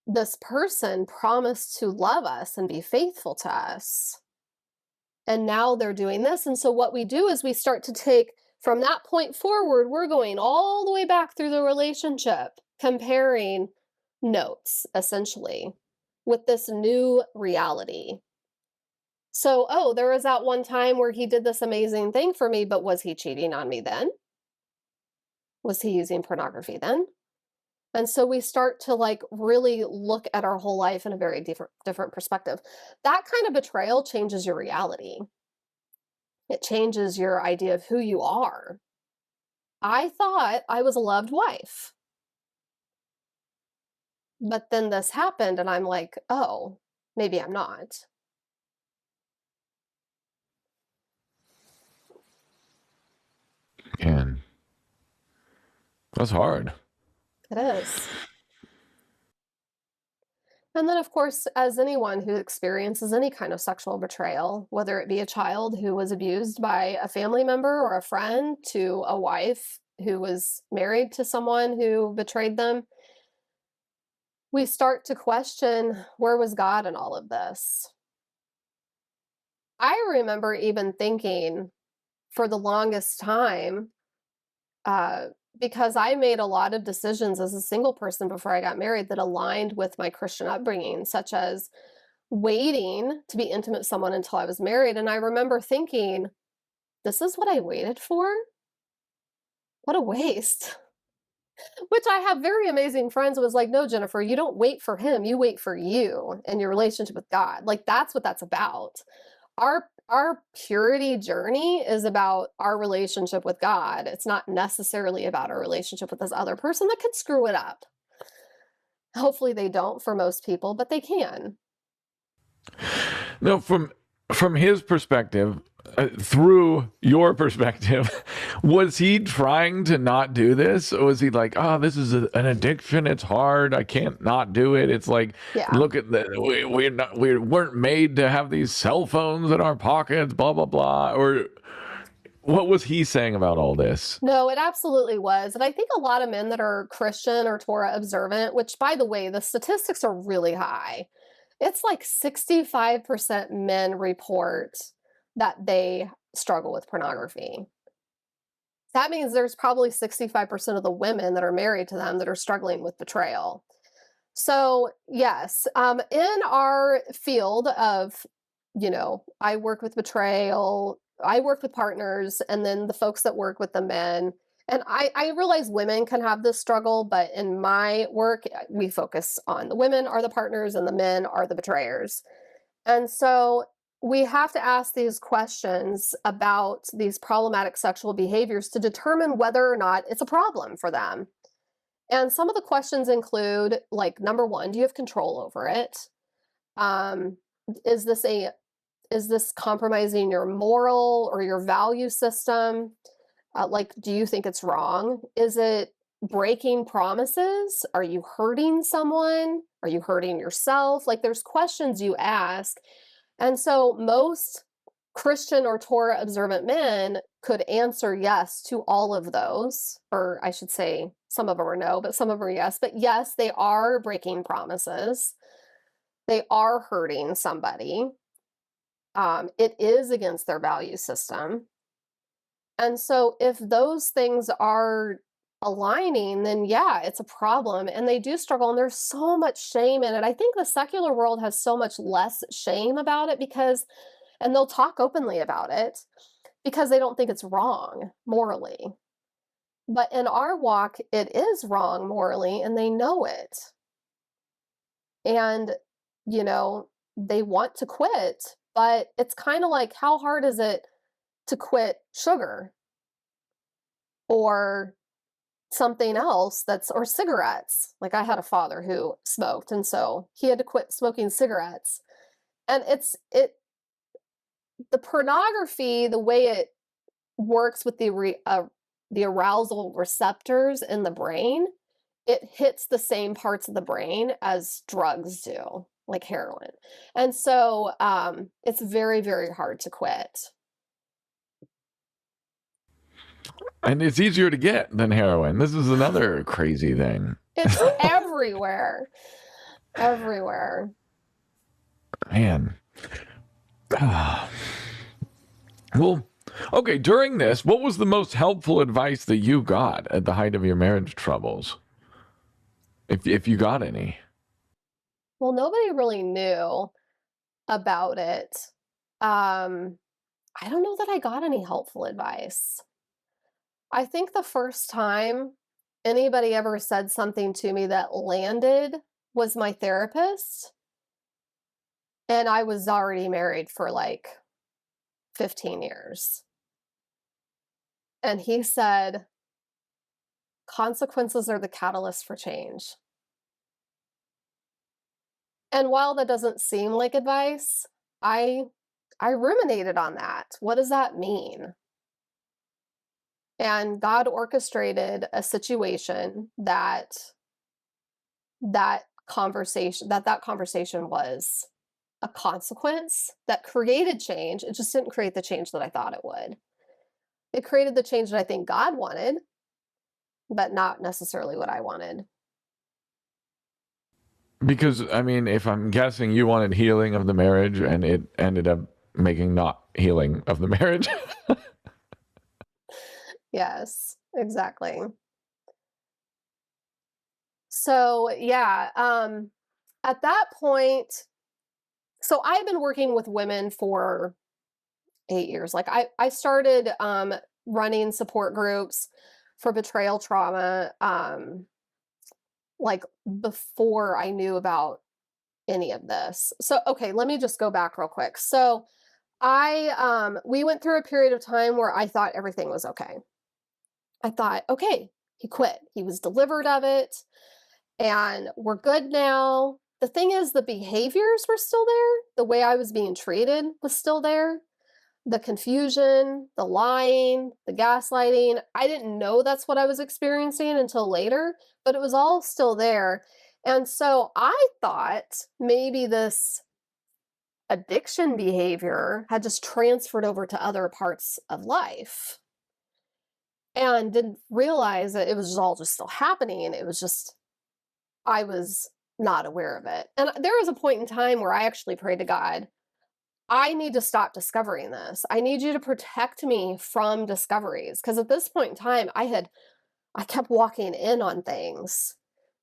this person promised to love us and be faithful to us. And now they're doing this. And so what we do is we start to take from that point forward, we're going all the way back through the relationship, comparing notes essentially with this new reality. So, oh, there was that one time where he did this amazing thing for me, but was he cheating on me then? Was he using pornography then? And so we start to like really look at our whole life in a very different perspective. That kind of betrayal changes your reality. It changes your idea of who you are. I thought I was a loved wife. But then this happened and I'm like, oh, maybe I'm not. And that's hard. It is. And then, of course, as anyone who experiences any kind of sexual betrayal, whether it be a child who was abused by a family member or a friend, to a wife who was married to someone who betrayed them, we start to question, where was God in all of this? I remember even thinking for the longest time, uh, because I made a lot of decisions as a single person before I got married that aligned with my Christian upbringing, such as waiting to be intimate with someone until I was married. And I remember thinking, this is what I waited for? What a waste. Which I have very amazing friends who was like, "No, Jennifer, you don't wait for him, you wait for you and your relationship with God." Like, that's what that's about. Our purity journey is about our relationship with God. It's not necessarily about our relationship with this other person that could screw it up. Hopefully they don't for most people, but they can. No, from his perspective, through your perspective, was he trying to not do this? Or was he like, oh, this is an addiction. It's hard. I can't not do it. It's like, Yeah. look at we weren't made to have these cell phones in our pockets, blah, blah, blah. Or what was he saying about all this? No, it absolutely was. And I think a lot of men that are Christian or Torah observant, which by the way, the statistics are really high. It's like 65% men report that they struggle with pornography. That means there's probably 65% of the women that are married to them that are struggling with betrayal. So, yes, in our field of, I work with betrayal, I work with partners, and then the folks that work with the men. And I realize women can have this struggle, but in my work, we focus on the women are the partners and the men are the betrayers. And so we have to ask these questions about these problematic sexual behaviors to determine whether or not it's a problem for them. And some of the questions include, like, number one, do you have control over it? Um, is this compromising your moral or your value system? Like, do you think it's wrong? Is it breaking promises? Are you hurting someone? Are you hurting yourself? Like, there's questions you ask. And so most Christian or Torah observant men could answer yes to all of those, or I should say some of them are no, but some of them are yes. But yes, they are breaking promises. They are hurting somebody. It is against their value system. And so if those things are aligning, then yeah, it's a problem. And they do struggle, and there's so much shame in it. I think the secular world has so much less shame about it and they'll talk openly about it because they don't think it's wrong morally. But in our walk, it is wrong morally, and they know it. And, you know, they want to quit, but it's kind of like, how hard is it to quit sugar or something else or cigarettes? Like, I had a father who smoked, and so he had to quit smoking cigarettes. And the pornography, the way it works with the arousal receptors in the brain, it hits the same parts of the brain as drugs do, like heroin. And so it's very, very hard to quit. And it's easier to get than heroin. This is another crazy thing. It's everywhere. Everywhere. Man. Well, okay, during this, what was the most helpful advice that you got at the height of your marriage troubles? If you got any. Well, nobody really knew about it. I don't know that I got any helpful advice. I think the first time anybody ever said something to me that landed was my therapist. And I was already married for like 15 years. And he said, consequences are the catalyst for change. And while that doesn't seem like advice, I ruminated on that. What does that mean? And God orchestrated a situation that conversation was a consequence that created change. It just didn't create the change that I thought it would. It created the change that I think God wanted, but not necessarily what I wanted. Because, I mean, if I'm guessing you wanted healing of the marriage and it ended up making not healing of the marriage. Yes, exactly. So, yeah, at that point, so I've been working with women for 8 years. Like I started running support groups for betrayal trauma, like before I knew about any of this. So, okay, let me just go back real quick. So we went through a period of time where I thought everything was okay. I thought, okay, he quit. He was delivered of it and we're good now. The thing is, the behaviors were still there. The way I was being treated was still there. The confusion, the lying, the gaslighting. I didn't know that's what I was experiencing until later, but it was all still there. And so I thought maybe this addiction behavior had just transferred over to other parts of life and didn't realize that it was all just still happening. It was just, I was not aware of it. And there was a point in time where I actually prayed to God, I need to stop discovering this. I need you to protect me from discoveries. Because at this point in time, I kept walking in on things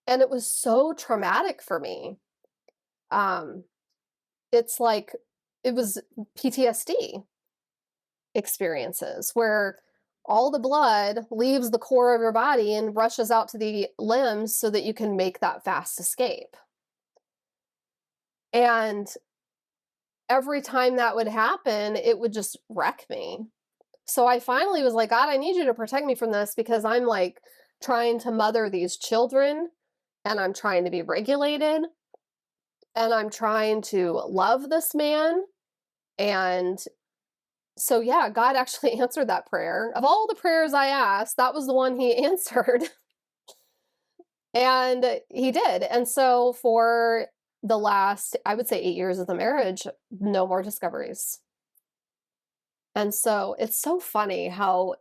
and it was so traumatic for me. It's like, it was PTSD experiences where all the blood leaves the core of your body and rushes out to the limbs so that you can make that fast escape. And every time that would happen, it would just wreck me. So I finally was like, God, I need you to protect me from this because I'm like trying to mother these children and I'm trying to be regulated and I'm trying to love this man. And so, yeah, God actually answered that prayer. Of all the prayers I asked, that was the one he answered. And he did. And so for the last, I would say 8 years of the marriage, no more discoveries. And so it's so funny how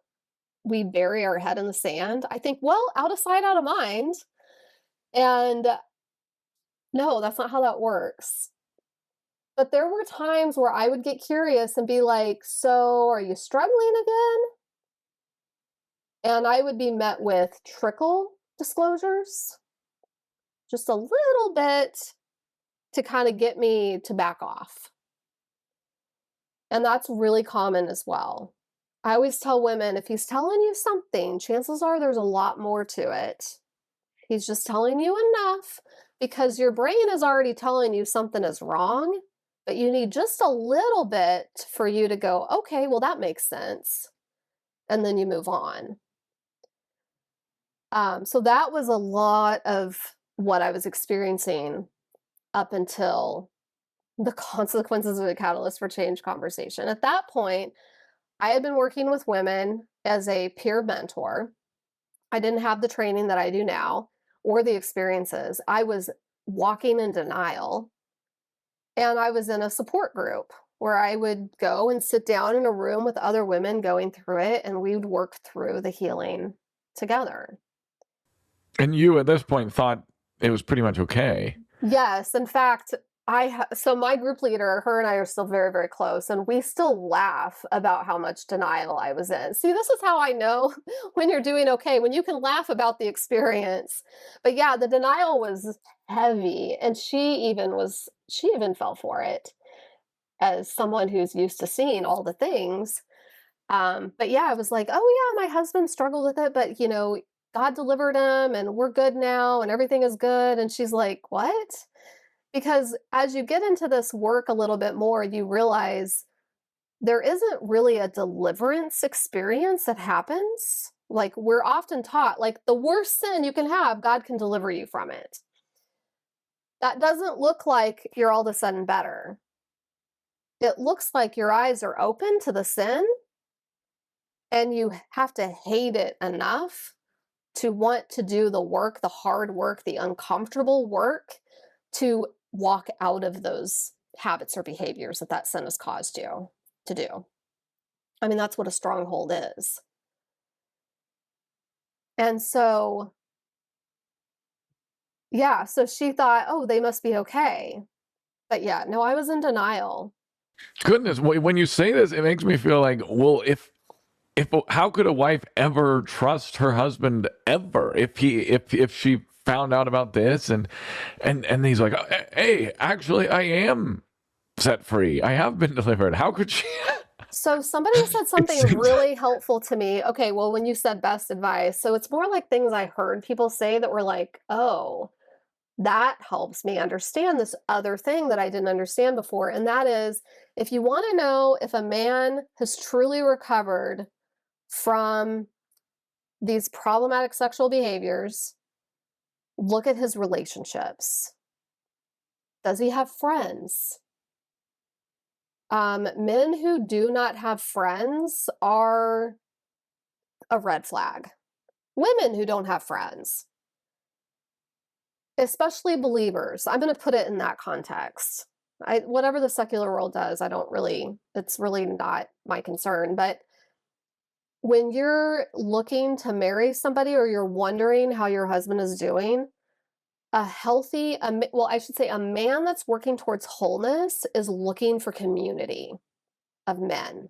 we bury our head in the sand. I think, well, out of sight, out of mind. And no, that's not how that works. But there were times where I would get curious and be like, so are you struggling again? And I would be met with trickle disclosures, just a little bit to kind of get me to back off. And that's really common as well. I always tell women, if he's telling you something, chances are there's a lot more to it. He's just telling you enough because your brain is already telling you something is wrong, but you need just a little bit for you to go, okay, well, that makes sense. And then you move on. So that was a lot of what I was experiencing up until the consequences of a catalyst for change conversation. At that point, I had been working with women as a peer mentor. I didn't have the training that I do now or the experiences. I was walking in denial. And I was in a support group where I would go and sit down in a room with other women going through it, and we would work through the healing together. And you, at this point, thought it was pretty much okay. Yes. In fact, so my group leader, her and I are still very, very close, and we still laugh about how much denial I was in. See, this is how I know when you're doing okay, when you can laugh about the experience. But yeah, the denial was heavy, and she even fell for it as someone who's used to seeing all the things. But yeah, I was like, oh yeah, my husband struggled with it, but God delivered him and we're good now and everything is good. And she's like, what? Because as you get into this work a little bit more, you realize there isn't really a deliverance experience that happens. Like we're often taught, like the worst sin you can have, God can deliver you from it. That doesn't look like you're all of a sudden better. It looks like your eyes are open to the sin and you have to hate it enough to want to do the work, the hard work, the uncomfortable work to walk out of those habits or behaviors that sin has caused you to do. I mean, that's what a stronghold is. And so, yeah, so she thought, oh, they must be okay. But yeah, no, I was in denial. Goodness, when you say this, it makes me feel like, well, if how could a wife ever trust her husband ever if she found out about this and he's like, hey, actually I am set free, I have been delivered. How could she So somebody said It something seems really helpful to me. Okay, well, when you said best advice, so it's more like things I heard people say that were like, oh, that helps me understand this other thing that I didn't understand before. And that is, if you want to know if a man has truly recovered from these problematic sexual behaviors, look at his relationships. Does he have friends? Men who do not have friends are a red flag. Women who don't have friends, especially believers. I'm going to put it in that context. Whatever the secular world does, it's really not my concern. But when you're looking to marry somebody or you're wondering how your husband is doing, I should say a man that's working towards wholeness is looking for community of men.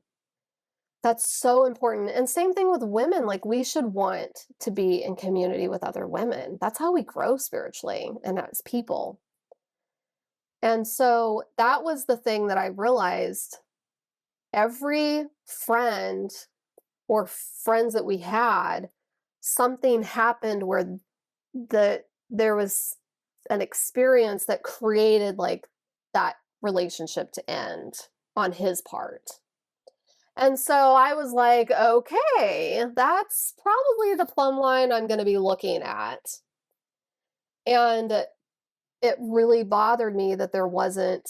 That's so important. And same thing with women. Like, we should want to be in community with other women. That's how we grow spiritually and as people. And so that was the thing that I realized. Every friend or friends that we had, something happened where there was an experience that created like that relationship to end on his part. And so I was like, okay, that's probably the plumb line I'm going to be looking at. And it really bothered me that there wasn't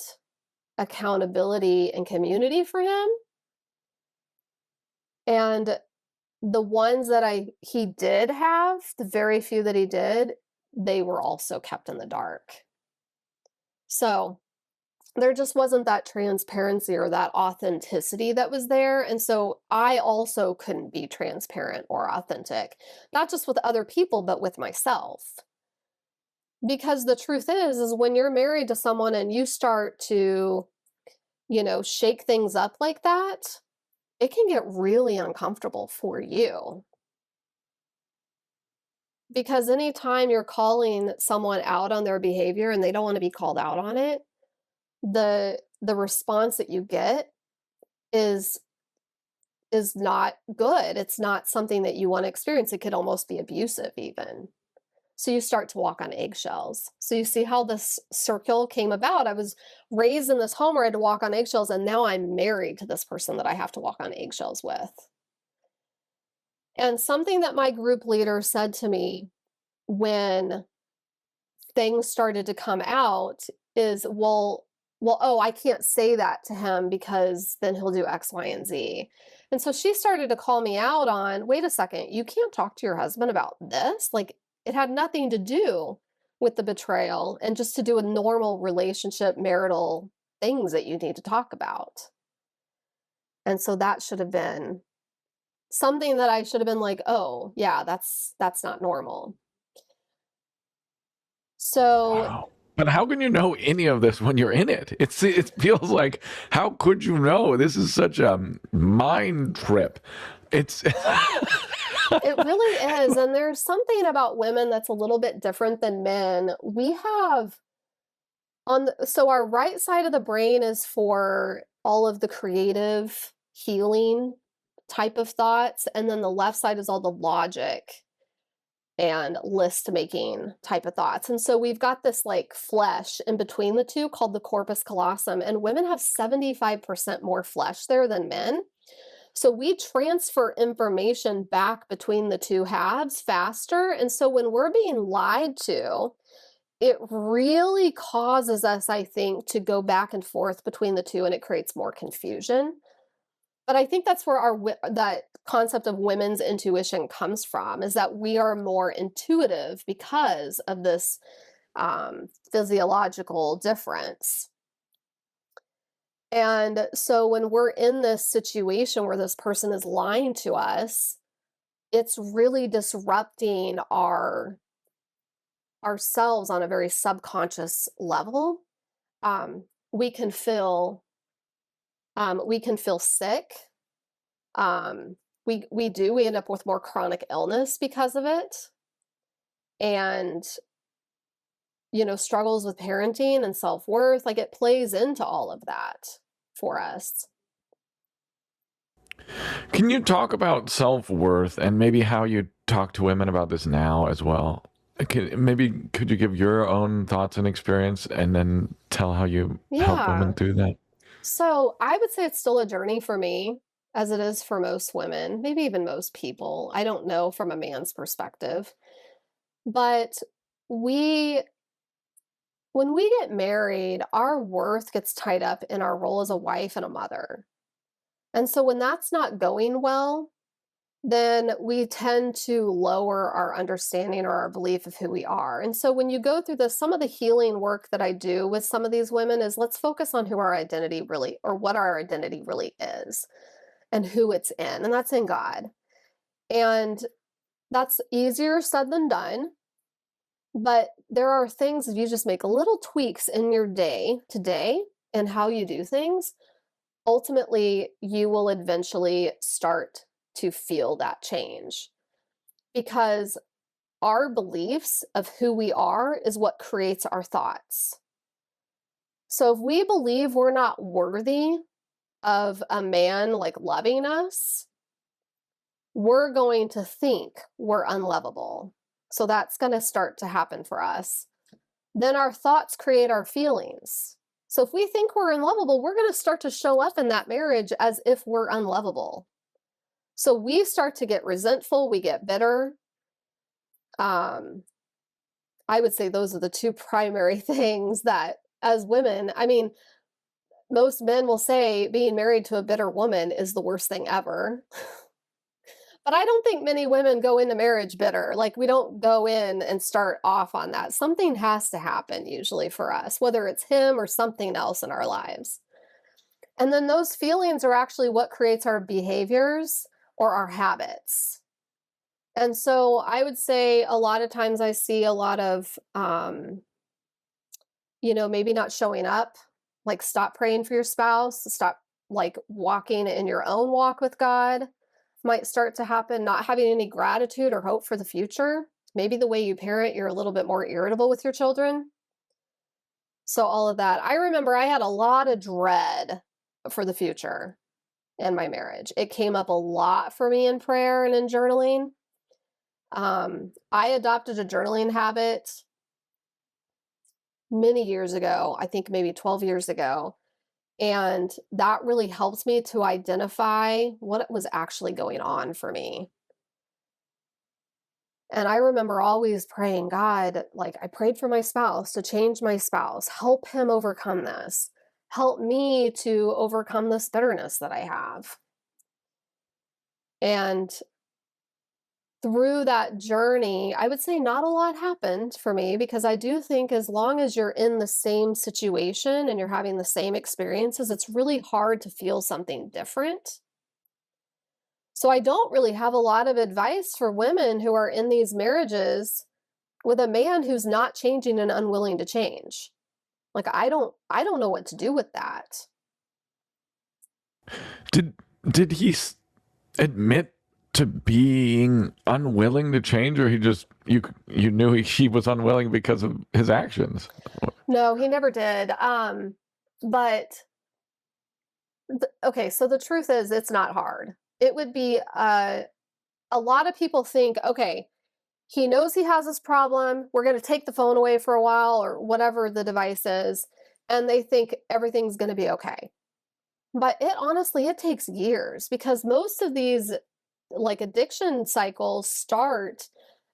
accountability and community for him. And the ones that he did have, the very few that he did, they were also kept in the dark. So there just wasn't that transparency or that authenticity that was there. And so I also couldn't be transparent or authentic, not just with other people, but with myself. Because the truth is when you're married to someone and you start to, shake things up like that, it can get really uncomfortable for you. Because anytime you're calling someone out on their behavior and they don't want to be called out on it, the response that you get is not good. It's not something that you want to experience. It could almost be abusive even. So you start to walk on eggshells. So you see how this circle came about. I was raised in this home where I had to walk on eggshells, and now I'm married to this person that I have to walk on eggshells with. And something that my group leader said to me when things started to come out is, oh, I can't say that to him because then he'll do X, Y, and Z. And so she started to call me out on, wait a second, you can't talk to your husband about this. Like, it had nothing to do with the betrayal and just to do with normal relationship, marital things that you need to talk about. And so that should have been something that I should have been like, oh, yeah, that's not normal. So wow. But how can you know any of this when you're in it? It feels like, how could you know? This is such a mind trip. It's it really is. And there's something about women that's a little bit different than men. We have so our right side of the brain is for all of the creative healing type of thoughts. And then the left side is all the logic and list making type of thoughts. And so we've got this like flesh in between the two called the corpus callosum, and women have 75% more flesh there than men. So we transfer information back between the two halves faster. And so when we're being lied to, it really causes us, I think, to go back and forth between the two, and it creates more confusion. But I think that's where that concept of women's intuition comes from, is that we are more intuitive because of this physiological difference. And so when we're in this situation where this person is lying to us, it's really disrupting ourselves on a very subconscious level. We can feel sick. We end up with more chronic illness because of it. And, struggles with parenting and self-worth, like it plays into all of that for us. Can you talk about self-worth and maybe how you talk to women about this now as well? Could you give your own thoughts and experience and then tell how you help women Yeah. through that? So I would say it's still a journey for me, as it is for most women, maybe even most people. I don't know from a man's perspective. But we, when we get married, our worth gets tied up in our role as a wife and a mother. And so when that's not going well, then we tend to lower our understanding or our belief of who we are. And so when you go through this, some of the healing work that I do with some of these women is let's focus on who our identity really, or what our identity really is and who it's in. And that's in God. And that's easier said than done. But there are things, if you just make little tweaks in your day today and how you do things, ultimately you will eventually start to feel that change, because our beliefs of who we are is what creates our thoughts. So if we believe we're not worthy of a man like loving us, we're going to think we're unlovable. So that's going to start to happen for us. Then our thoughts create our feelings. So if we think we're unlovable, we're going to start to show up in that marriage as if we're unlovable. So we start to get resentful, we get bitter. I would say those are the two primary things that, as women, I mean, most men will say being married to a bitter woman is the worst thing ever. But I don't think many women go into marriage bitter. Like, we don't go in and start off on that. Something has to happen usually for us, whether it's him or something else in our lives. And then those feelings are actually what creates our behaviors or our habits. And so I would say a lot of times I see a lot of, maybe not showing up, like stop praying for your spouse, stop like walking in your own walk with God might start to happen, not having any gratitude or hope for the future. Maybe the way you parent, you're a little bit more irritable with your children. So all of that. I remember I had a lot of dread for the future in my marriage. It came up a lot for me in prayer and in journaling. I adopted a journaling habit many years ago, I think maybe 12 years ago. And that really helps me to identify what was actually going on for me. And I remember always praying, God, like I prayed for my spouse to change my spouse, help him overcome this, help me to overcome this bitterness that I have. And through that journey, I would say not a lot happened for me, because I do think as long as you're in the same situation and you're having the same experiences, it's really hard to feel something different. So I don't really have a lot of advice for women who are in these marriages with a man who's not changing and unwilling to change. Like I don't know what to do with that. Did did admit to being unwilling to change, or he just you knew he was unwilling because of his actions? No, he never did. But okay, so the truth is it's not hard. It would be a lot of people think, okay, he knows he has this problem. We're going to take the phone away for a while or whatever the device is, and they think everything's going to be okay. But it takes years, because most of these like addiction cycles start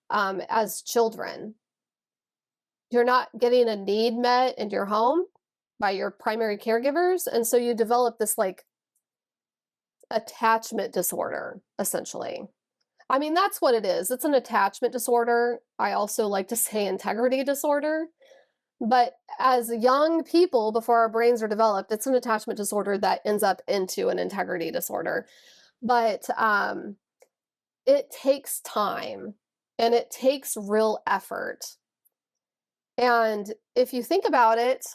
as children. You're not getting a need met in your home by your primary caregivers, and so you develop this like attachment disorder, essentially. I mean, that's what it is. It's an attachment disorder. I also like to say integrity disorder. But as young people, before our brains are developed, it's an attachment disorder that ends up into an integrity disorder. But it takes time and it takes real effort. And if you think about it,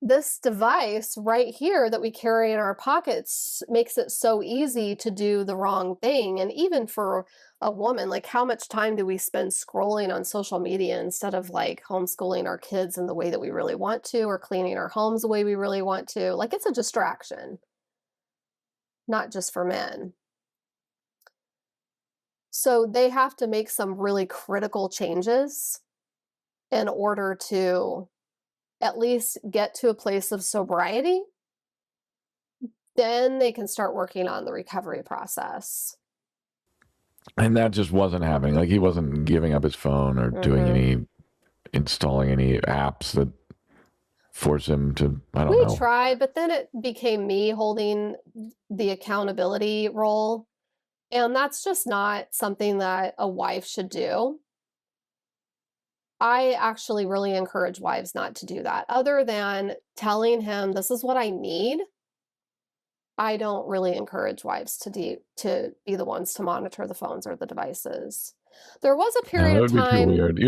this device right here that we carry in our pockets makes it so easy to do the wrong thing. And even for a woman, like how much time do we spend scrolling on social media instead of like homeschooling our kids in the way that we really want to, or cleaning our homes the way we really want to? Like, it's a distraction, not just for men. So they have to make some really critical changes in order to at least get to a place of sobriety. Then they can start working on the recovery process. And that just wasn't happening. Like he wasn't giving up his phone or installing any apps that force him to, I don't We know. tried, but then it became me holding the accountability role. And that's just not something that a wife should do. I actually really encourage wives not to do that. Other than telling him, this is what I need, I don't really encourage wives to be the ones to monitor the phones or the devices. There was a Yeah, period that of would be too time, weird.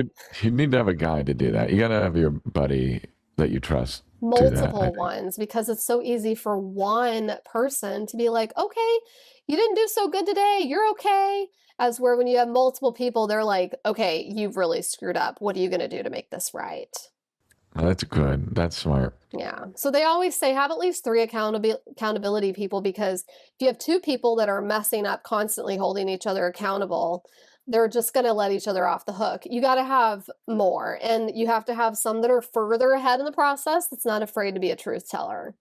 You need to have a guy to do that. You got to have your buddy that you trust do that, I multiple think. ones, because it's so easy for one person to be like, okay, you didn't do so good today, you're okay. As where when you have multiple people, they're like, okay, you've really screwed up. What are you going to do to make this right? Oh, that's good. That's smart. Yeah. So they always say have at least 3 accountability people, because if you have 2 people that are messing up, constantly holding each other accountable, they're just going to let each other off the hook. You got to have more, and you have to have some that are further ahead in the process that's not afraid to be a truth teller.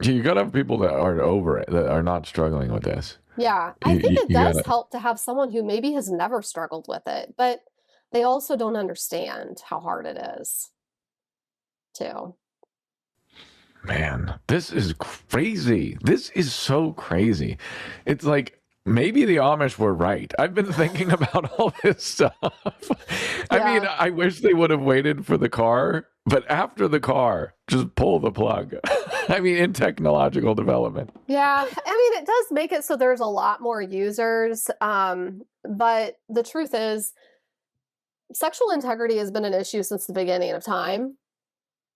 You got to have people that are over it, that are not struggling with this. Yeah, I You, think you, it you does gotta, help to have someone who maybe has never struggled with it, but they also don't understand how hard it is, too. man, this is crazy. This is so crazy. It's like maybe the Amish were right. I've been thinking about all this stuff. I mean, Yeah. I wish they would have waited for the car, but after the car, just pull the plug. I mean, in technological development. Yeah, I mean, it does make it so there's a lot more users, but the truth is, sexual integrity has been an issue since the beginning of time,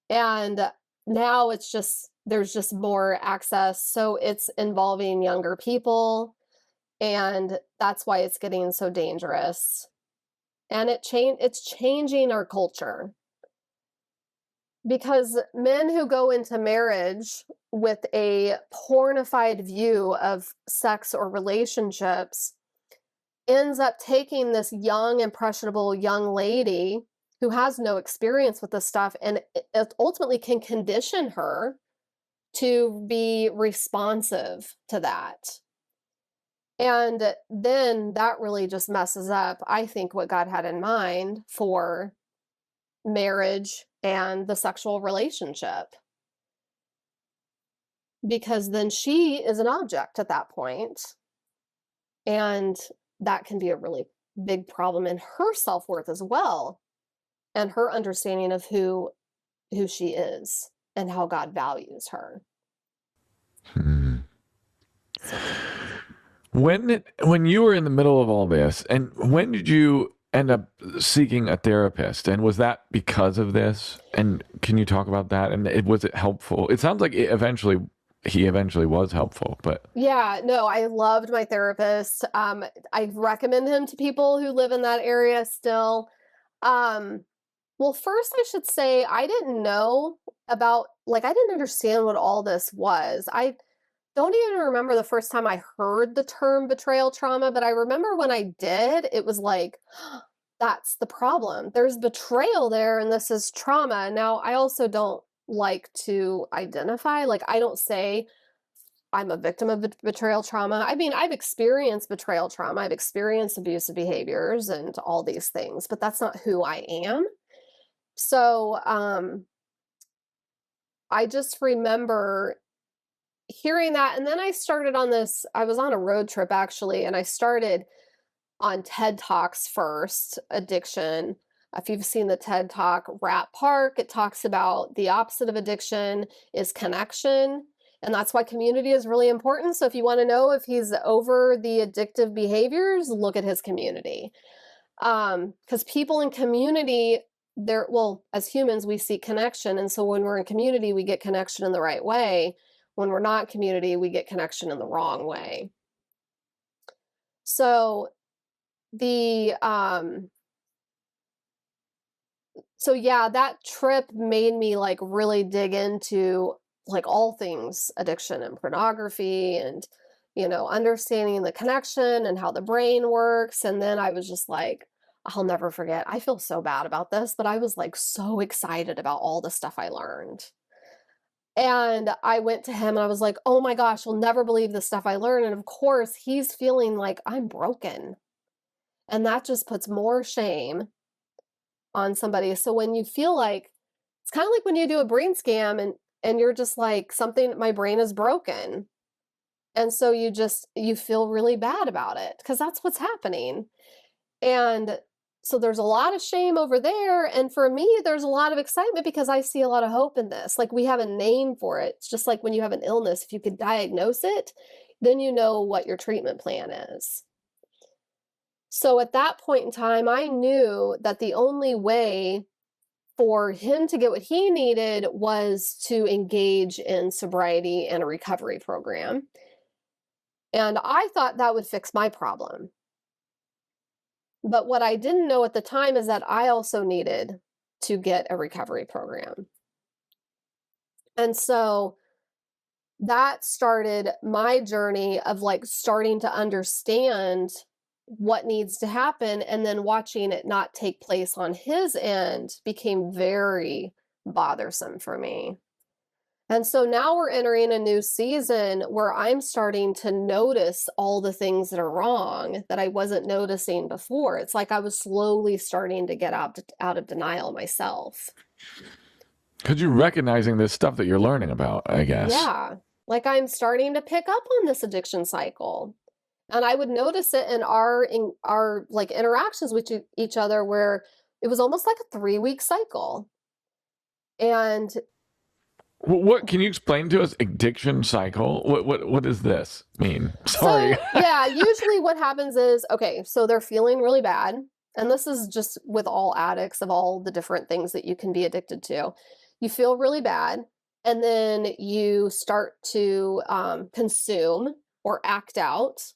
and now it's just there's just more access, so it's involving younger people, and that's why it's getting so dangerous. And it's changing our culture, because men who go into marriage with a pornified view of sex or relationships ends up taking this young, impressionable young lady who has no experience with this stuff, and it ultimately can condition her to be responsive to that. And then that really just messes up, I think, what God had in mind for marriage and the sexual relationship. Because then she is an object at that point, and that can be a really big problem in her self-worth as well, and her understanding of who she is and how God values her. Hmm. So When you were in the middle of all this, and when did you end up seeking a therapist? And was that because of this? And can you talk about that? And was it helpful? It sounds like he eventually was helpful, but yeah, no, I loved my therapist. I recommend him to people who live in that area still. Um, well, first I should say I didn't know about, like, I didn't understand what all this was. I don't even remember the first time I heard the term betrayal trauma, but I remember when I did, it was like, that's the problem. There's betrayal there, and this is trauma. Now, I also don't like to identify, like, I don't say I'm a victim of betrayal trauma. I mean, I've experienced betrayal trauma, I've experienced abusive behaviors and all these things, but that's not who I am. So, I just remember hearing that, and then I started on this I was on a road trip actually, and I started on TED Talks first, addiction. If you've seen the TED Talk Rat Park, it talks about the opposite of addiction is connection, and that's why community is really important. So if you want to know if he's over the addictive behaviors, look at his community. Because people in community, well, as humans, we seek connection, and so when we're in community, we get connection in the right way. When we're not community, we get connection in the wrong way. So the so yeah, that trip made me like really dig into like all things addiction and pornography, and understanding the connection and how the brain works. And then I was just like, I'll never forget. I feel so bad about this, but I was like so excited about all the stuff I learned. And I went to him and I was like, oh my gosh, you'll never believe the stuff I learned. And of course, he's feeling like I'm broken. And that just puts more shame on somebody. So when you feel like, it's kind of like when you do a brain scan and you're just like, something, my brain is broken. And so you feel really bad about it because that's what's happening. And so there's a lot of shame over there. And for me, there's a lot of excitement because I see a lot of hope in this. Like we have a name for it. It's just like when you have an illness, if you could diagnose it, then you know what your treatment plan is. So at that point in time, I knew that the only way for him to get what he needed was to engage in sobriety and a recovery program. And I thought that would fix my problem. But what I didn't know at the time is that I also needed to get a recovery program. And so that started my journey of like starting to understand what needs to happen, and then watching it not take place on his end became very bothersome for me. And so now we're entering a new season where I'm starting to notice all the things that are wrong that I wasn't noticing before. It's like I was slowly starting to get out of denial myself. Because you're recognizing this stuff that you're learning about, I guess. Yeah. Like I'm starting to pick up on this addiction cycle. And I would notice it in our like interactions with each other, where it was almost like a 3-week cycle. And What can you explain to us? Addiction cycle. What does this mean? Sorry. So, yeah, usually what happens is, okay, so they're feeling really bad. And this is just with all addicts of all the different things that you can be addicted to. You feel really bad, and then you start to consume or act out.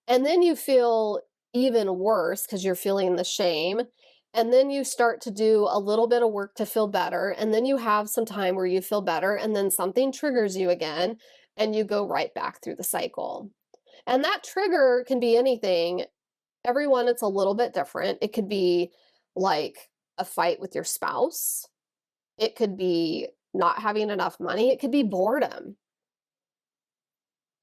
And then you feel even worse because you're feeling the shame. And then you start to do a little bit of work to feel better. And then you have some time where you feel better. And then something triggers you again. And you go right back through the cycle. And that trigger can be anything. Everyone, it's a little bit different. It could be like a fight with your spouse. It could be not having enough money. It could be boredom.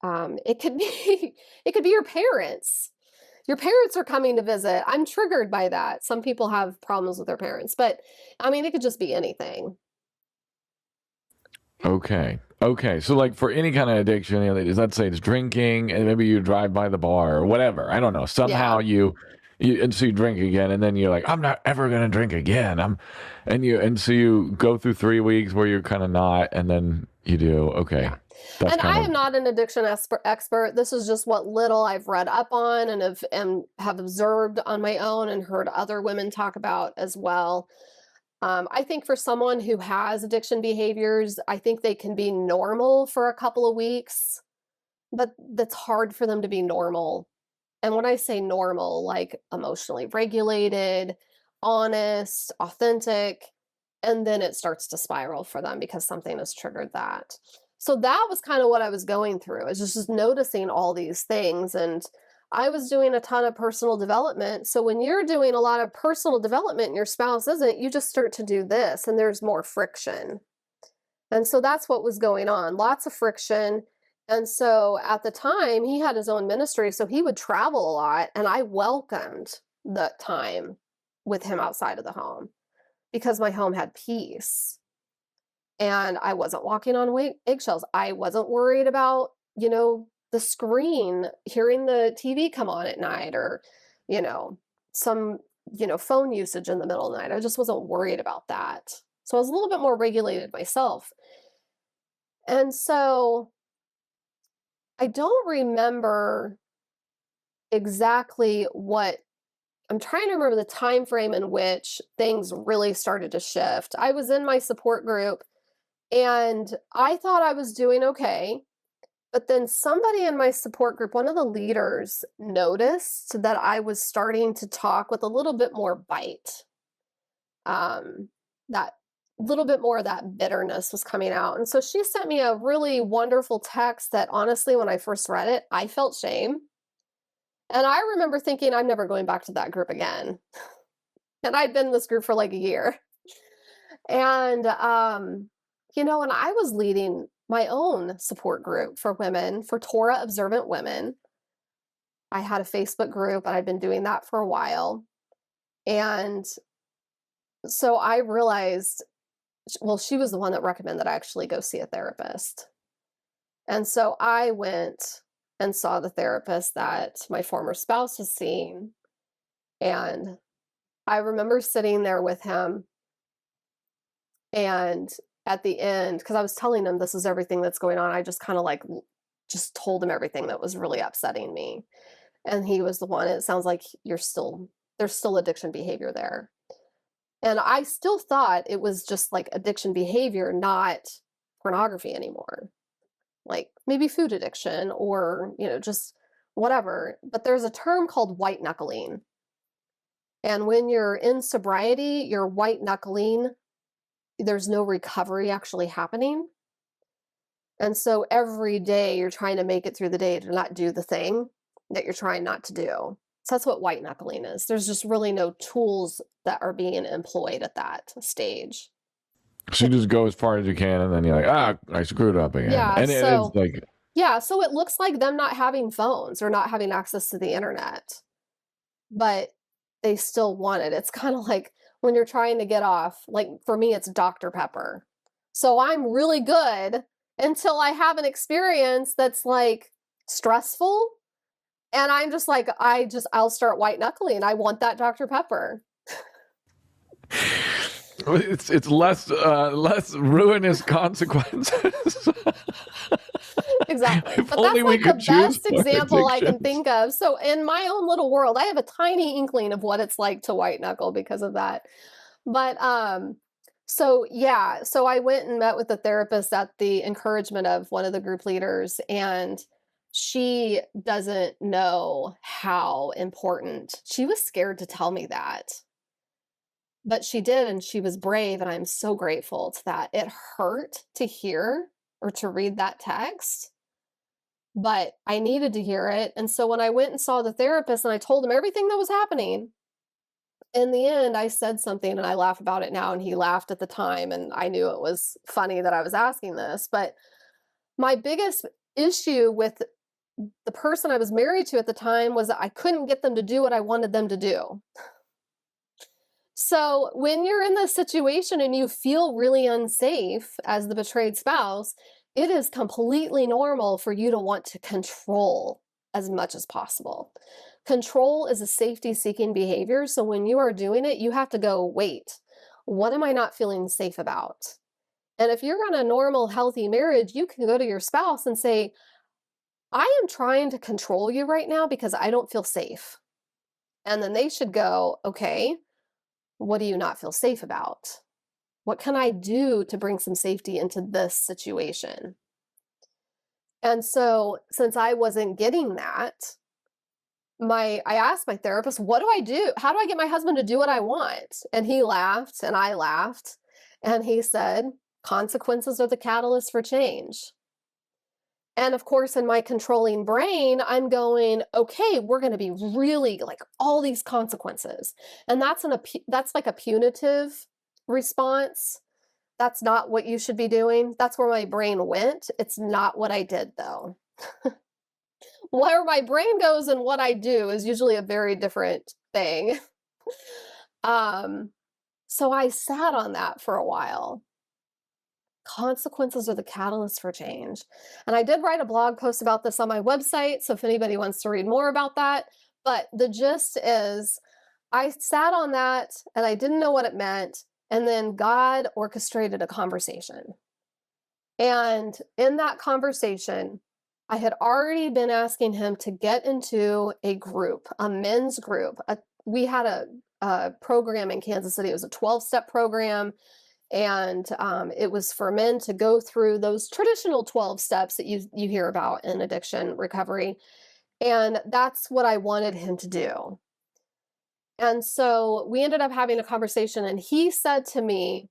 It could be your parents. Your parents are coming to visit. I'm triggered by that. Some people have problems with their parents, but I mean, it could just be anything. Okay. So like for any kind of addiction, let's say it's drinking, and maybe you drive by the bar or whatever. I don't know. Somehow you and so you drink again, and then you're like, I'm not ever gonna drink again. And so you go through 3 weeks where you're kind of not, and then you do. Okay. Yeah. And I am not an addiction expert. This is just what little I've read up on and have observed on my own and heard other women talk about as well. I think for someone who has addiction behaviors, I think they can be normal for a couple of weeks, but that's hard for them to be normal. And when I say normal, like emotionally regulated, honest, authentic, and then it starts to spiral for them because something has triggered that. So that was kind of what I was going through. I was just noticing all these things. And I was doing a ton of personal development. So when you're doing a lot of personal development and your spouse isn't, you just start to do this and there's more friction. And so that's what was going on. Lots of friction. And so at the time, he had his own ministry, so he would travel a lot. And I welcomed the time with him outside of the home because my home had peace. And I wasn't walking on eggshells. I wasn't worried about, the screen, hearing the TV come on at night, or, some, phone usage in the middle of the night. I just wasn't worried about that. So I was a little bit more regulated myself. And so I don't remember exactly I'm trying to remember the time frame in which things really started to shift. I was in my support group and I thought I was doing okay. But then somebody in my support group, one of the leaders, noticed that I was starting to talk with a little bit more bite. That little bit more of that bitterness was coming out. And so she sent me a really wonderful text that honestly, when I first read it, I felt shame. And I remember thinking, I'm never going back to that group again. And I'd been in this group for like a year. And, and I was leading my own support group for women, for Torah observant women. I had a Facebook group and I'd been doing that for a while. And so I realized, well, she was the one that recommended I actually go see a therapist. And so I went and saw the therapist that my former spouse was seeing. And I remember sitting there with him, and at the end, because I was telling him this is everything that's going on, I just kind of like just told him everything that was really upsetting me. And he was the one, it sounds like there's still addiction behavior there. And I still thought it was just like addiction behavior, not pornography anymore. Like maybe food addiction or, just whatever. But there's a term called white knuckling. And when you're in sobriety, you're white knuckling. There's no recovery actually happening. And so every day you're trying to make it through the day to not do the thing that you're trying not to do. So that's what white knuckling is. There's just really no tools that are being employed at that stage. So you just go as far as you can, and then you're like, I screwed up again. Yeah, And so, it's like, yeah, so it looks like them not having phones or not having access to the internet, but they still want it. It's kind of like when you're trying to get off, like for me, it's Dr. Pepper. So I'm really good until I have an experience that's like stressful. And I'm just like, I'll start white knuckling. I want that Dr. Pepper. it's less ruinous consequences. Exactly. If But only that's we like the could choose best our example I can addictions. think of. So in my own little world, I have a tiny inkling of what it's like to white knuckle because of that. But so yeah, so I went and met with the therapist at the encouragement of one of the group leaders, and she doesn't know how important. She was scared to tell me that. But she did, and she was brave, and I'm so grateful to that. It hurt to hear or to read that text, but I needed to hear it. And so when I went and saw the therapist and I told him everything that was happening, in the end, I said something and I laugh about it now, and he laughed at the time, and I knew it was funny that I was asking this. But my biggest issue with the person I was married to at the time was that I couldn't get them to do what I wanted them to do. So when you're in this situation and you feel really unsafe as the betrayed spouse, it is completely normal for you to want to control as much as possible. Control is a safety-seeking behavior. So when you are doing it, you have to go, wait, what am I not feeling safe about? And if you're in a normal, healthy marriage, you can go to your spouse and say, I am trying to control you right now because I don't feel safe. And then they should go, okay, what do you not feel safe about? What can I do to bring some safety into this situation? And so since I wasn't getting that, I asked my therapist, what do I do? How do I get my husband to do what I want? And he laughed and I laughed. And he said, consequences are the catalyst for change. And of course, in my controlling brain, I'm going, okay, we're going to be really like all these consequences. And that's like a punitive response. That's not what you should be doing. That's where my brain went. It's not what I did, though. Where my brain goes and what I do is usually a very different thing. So I sat on that for a while. Consequences are the catalyst for change. And I did write a blog post about this on my website, so if anybody wants to read more about that. But the gist is, I sat on that and I didn't know what it meant. And then God orchestrated a conversation. And in that conversation, I had already been asking him to get into a group, a men's group. We had a program in Kansas City. It was a 12-step program. And it was for men to go through those traditional 12 steps that you hear about in addiction recovery. And that's what I wanted him to do. And so we ended up having a conversation, and he said to me,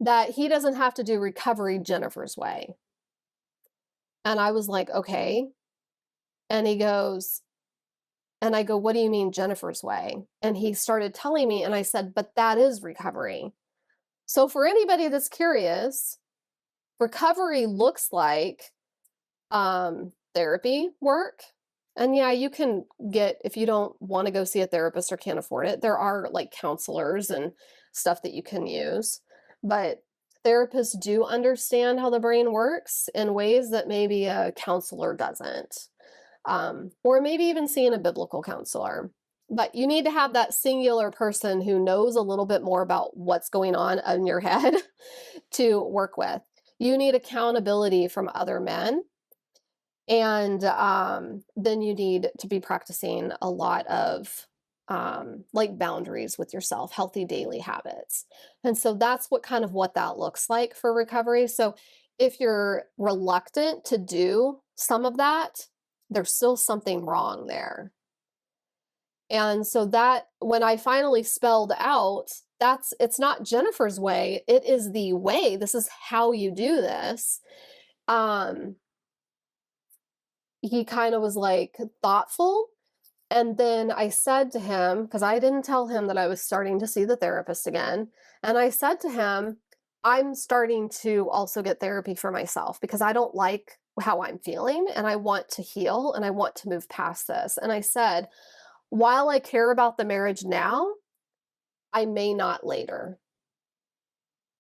that he doesn't have to do recovery Jennifer's way. And I was like, okay. And he goes, and I go, what do you mean Jennifer's way? And he started telling me, and I said, but that is recovery. So for anybody that's curious, recovery looks like therapy work. And yeah, you can get, if you don't want to go see a therapist or can't afford it, there are like counselors and stuff that you can use. But therapists do understand how the brain works in ways that maybe a counselor doesn't. Or maybe even seeing a biblical counselor. But you need to have that singular person who knows a little bit more about what's going on in your head to work with. You need accountability from other men. And then you need to be practicing a lot of like boundaries with yourself, healthy daily habits. And so that's what that looks like for recovery. So if you're reluctant to do some of that, there's still something wrong there. And so that when I finally spelled out, it's not Jennifer's way, it is the way. This is how you do this. He kind of was like thoughtful. And then I said to him, because I didn't tell him that I was starting to see the therapist again. And I said to him, I'm starting to also get therapy for myself because I don't like how I'm feeling and I want to heal and I want to move past this. And I said, while I care about the marriage now, I may not later.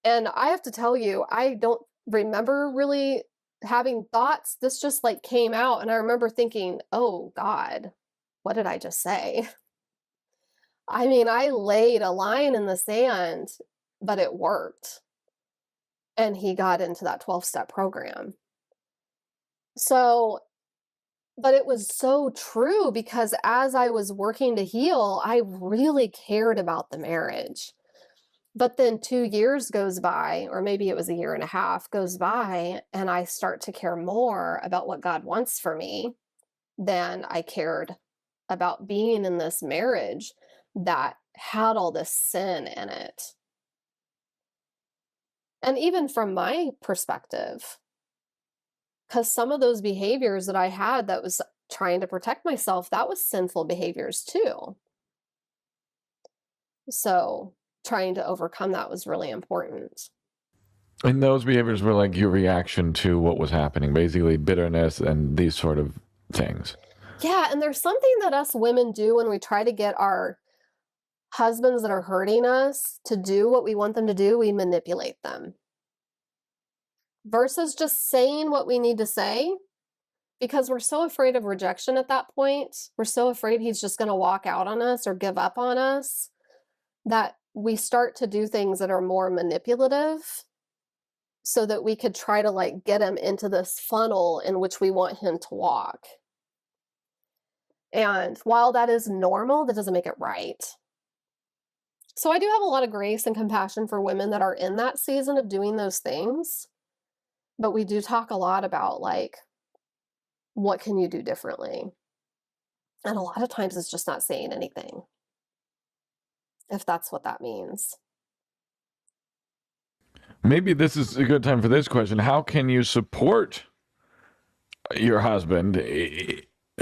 And I have to tell you, I don't remember really having thoughts. This just like came out. And I remember thinking, oh God, what did I just say? I mean, I laid a line in the sand, but it worked. And he got into that 12-step program. So, but it was so true because as I was working to heal, I really cared about the marriage. But then 2 years goes by, or maybe it was a year and a half goes by, and I start to care more about what God wants for me than I cared about being in this marriage that had all this sin in it. And even from my perspective, because some of those behaviors that I had that was trying to protect myself, that was sinful behaviors too. So trying to overcome that was really important. And those behaviors were like your reaction to what was happening, basically bitterness and these sort of things. Yeah, and there's something that us women do when we try to get our husbands that are hurting us to do what we want them to do, we manipulate them. Versus just saying what we need to say, because we're so afraid of rejection at that point. We're so afraid he's just going to walk out on us or give up on us that we start to do things that are more manipulative so that we could try to like get him into this funnel in which we want him to walk. And while that is normal, that doesn't make it right. So I do have a lot of grace and compassion for women that are in that season of doing those things. But we do talk a lot about like, what can you do differently? And a lot of times it's just not saying anything, if that's what that means. Maybe this is a good time for this question. How can you support your husband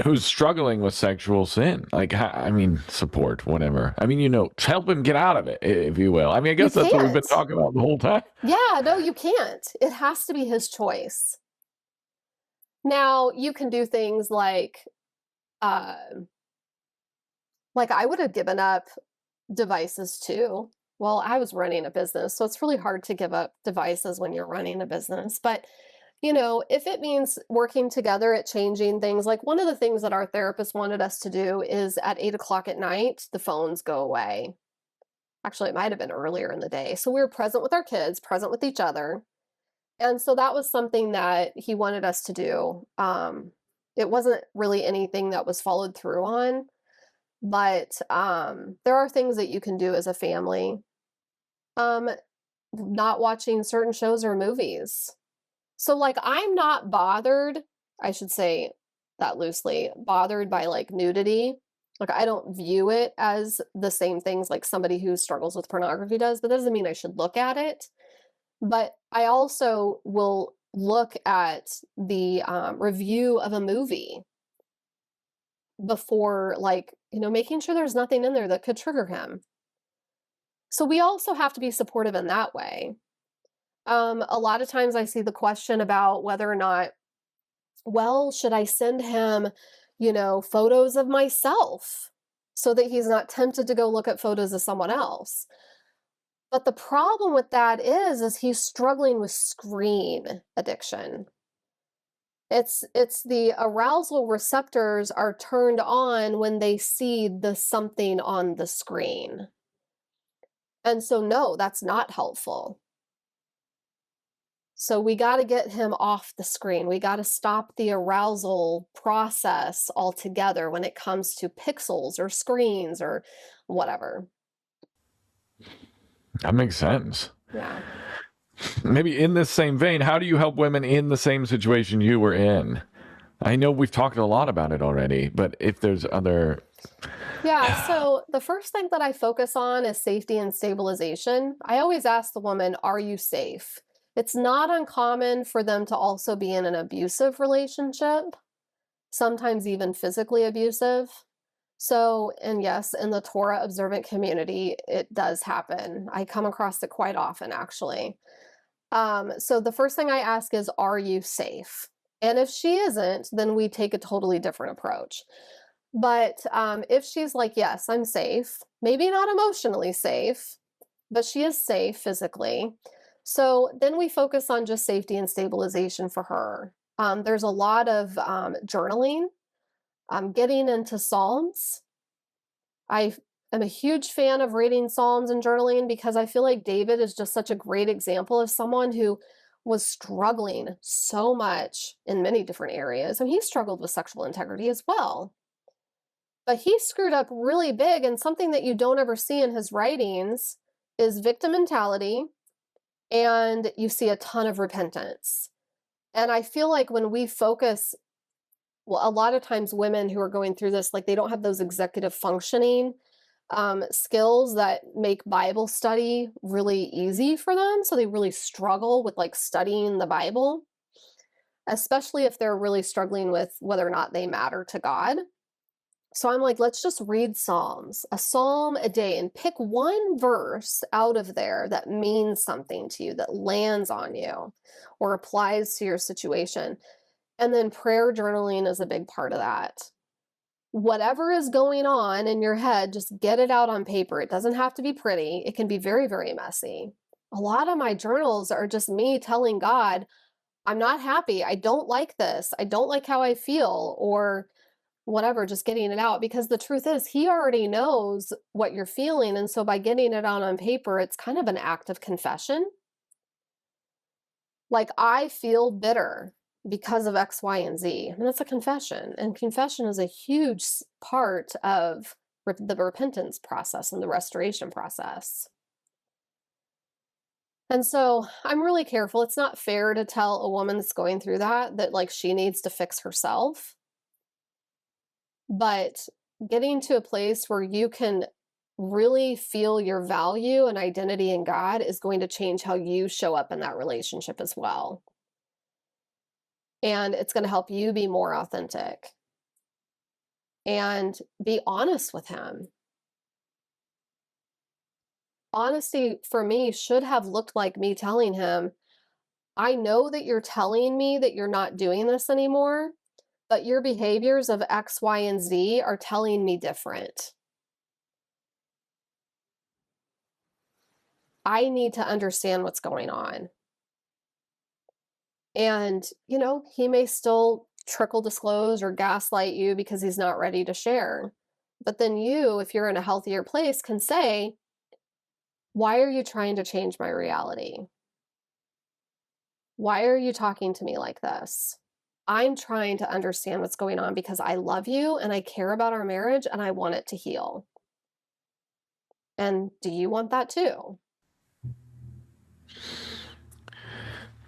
who's struggling with sexual sin? Like, I mean, support, whatever. I mean, help him get out of it, if you will. I mean, I guess that's what we've been talking about the whole time. Yeah, no, you can't. It has to be his choice. Now, you can do things like I would have given up devices too. Well, I was running a business, so it's really hard to give up devices when you're running a business. But, if it means working together at changing things, like one of the things that our therapist wanted us to do is at 8:00 at night, the phones go away. Actually, it might have been earlier in the day. So we were present with our kids, present with each other. And so that was something that he wanted us to do. It wasn't really anything that was followed through on, but there are things that you can do as a family. Not watching certain shows or movies. So like I'm not bothered, I should say that loosely, bothered by like nudity. Like I don't view it as the same things like somebody who struggles with pornography does, but that doesn't mean I should look at it. But I also will look at the review of a movie before, like, making sure there's nothing in there that could trigger him. So we also have to be supportive in that way. A lot of times I see the question about whether or not, well, should I send him, photos of myself so that he's not tempted to go look at photos of someone else? But the problem with that is he's struggling with screen addiction. It's the arousal receptors are turned on when they see the something on the screen. And so no, that's not helpful. So we got to get him off the screen. We got to stop the arousal process altogether when it comes to pixels or screens or whatever. That makes sense. Yeah. Maybe in this same vein, how do you help women in the same situation you were in? I know we've talked a lot about it already, but if there's other... Yeah, so the first thing that I focus on is safety and stabilization. I always ask the woman, are you safe? It's not uncommon for them to also be in an abusive relationship, sometimes even physically abusive. So, and yes, in the Torah observant community, it does happen. I come across it quite often, actually. So the first thing I ask is, are you safe? And if she isn't, then we take a totally different approach. But if she's like, yes, I'm safe, maybe not emotionally safe, but she is safe physically. So then we focus on just safety and stabilization for her. There's a lot of journaling, getting into Psalms. I am a huge fan of reading Psalms and journaling because I feel like David is just such a great example of someone who was struggling so much in many different areas. And he struggled with sexual integrity as well. But he screwed up really big, and something that you don't ever see in his writings is victim mentality, and you see a ton of repentance. And I feel like when we focus, well, a lot of times women who are going through this, like they don't have those executive functioning skills that make Bible study really easy for them. So they really struggle with like studying the Bible, especially if they're really struggling with whether or not they matter to God. So I'm like, let's just read Psalms, a psalm a day, and pick one verse out of there that means something to you, that lands on you or applies to your situation. And then prayer journaling is a big part of that. Whatever is going on in your head, just get it out on paper. It doesn't have to be pretty. It can be very, very messy. A lot of my journals are just me telling God, I'm not happy. I don't like this. I don't like how I feel, or whatever, just getting it out, because the truth is he already knows what you're feeling. And so by getting it out on paper, it's kind of an act of confession. Like, I feel bitter because of X, Y, and Z. And that's a confession. And confession is a huge part of the repentance process and the restoration process. And so I'm really careful. It's not fair to tell a woman that's going through that like she needs to fix herself. But getting to a place where you can really feel your value and identity in God is going to change how you show up in that relationship as well. And it's going to help you be more authentic and be honest with him. Honesty for me should have looked like me telling him, I know that you're telling me that you're not doing this anymore, but your behaviors of X, Y, and Z are telling me different. I need to understand what's going on. And, he may still trickle disclose or gaslight you because he's not ready to share. But then you, if you're in a healthier place, can say, why are you trying to change my reality? Why are you talking to me like this? I'm trying to understand what's going on because I love you and I care about our marriage and I want it to heal. And do you want that too?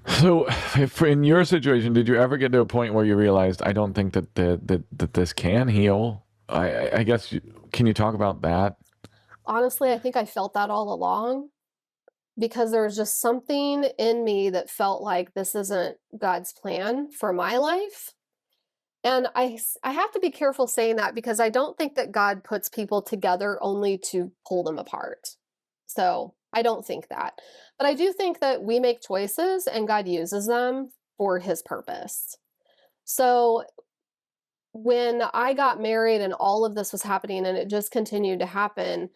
So, if in your situation, did you ever get to a point where you realized, I don't think that this can heal? I guess, can you talk about that? Honestly, I think I felt that all along. because there was just something in me that felt like this isn't God's plan for my life. And I have to be careful saying that because I don't think that God puts people together only to pull them apart. So I don't think that. But I do think that we make choices and God uses them for his purpose. So when I got married and all of this was happening and it just continued to happen,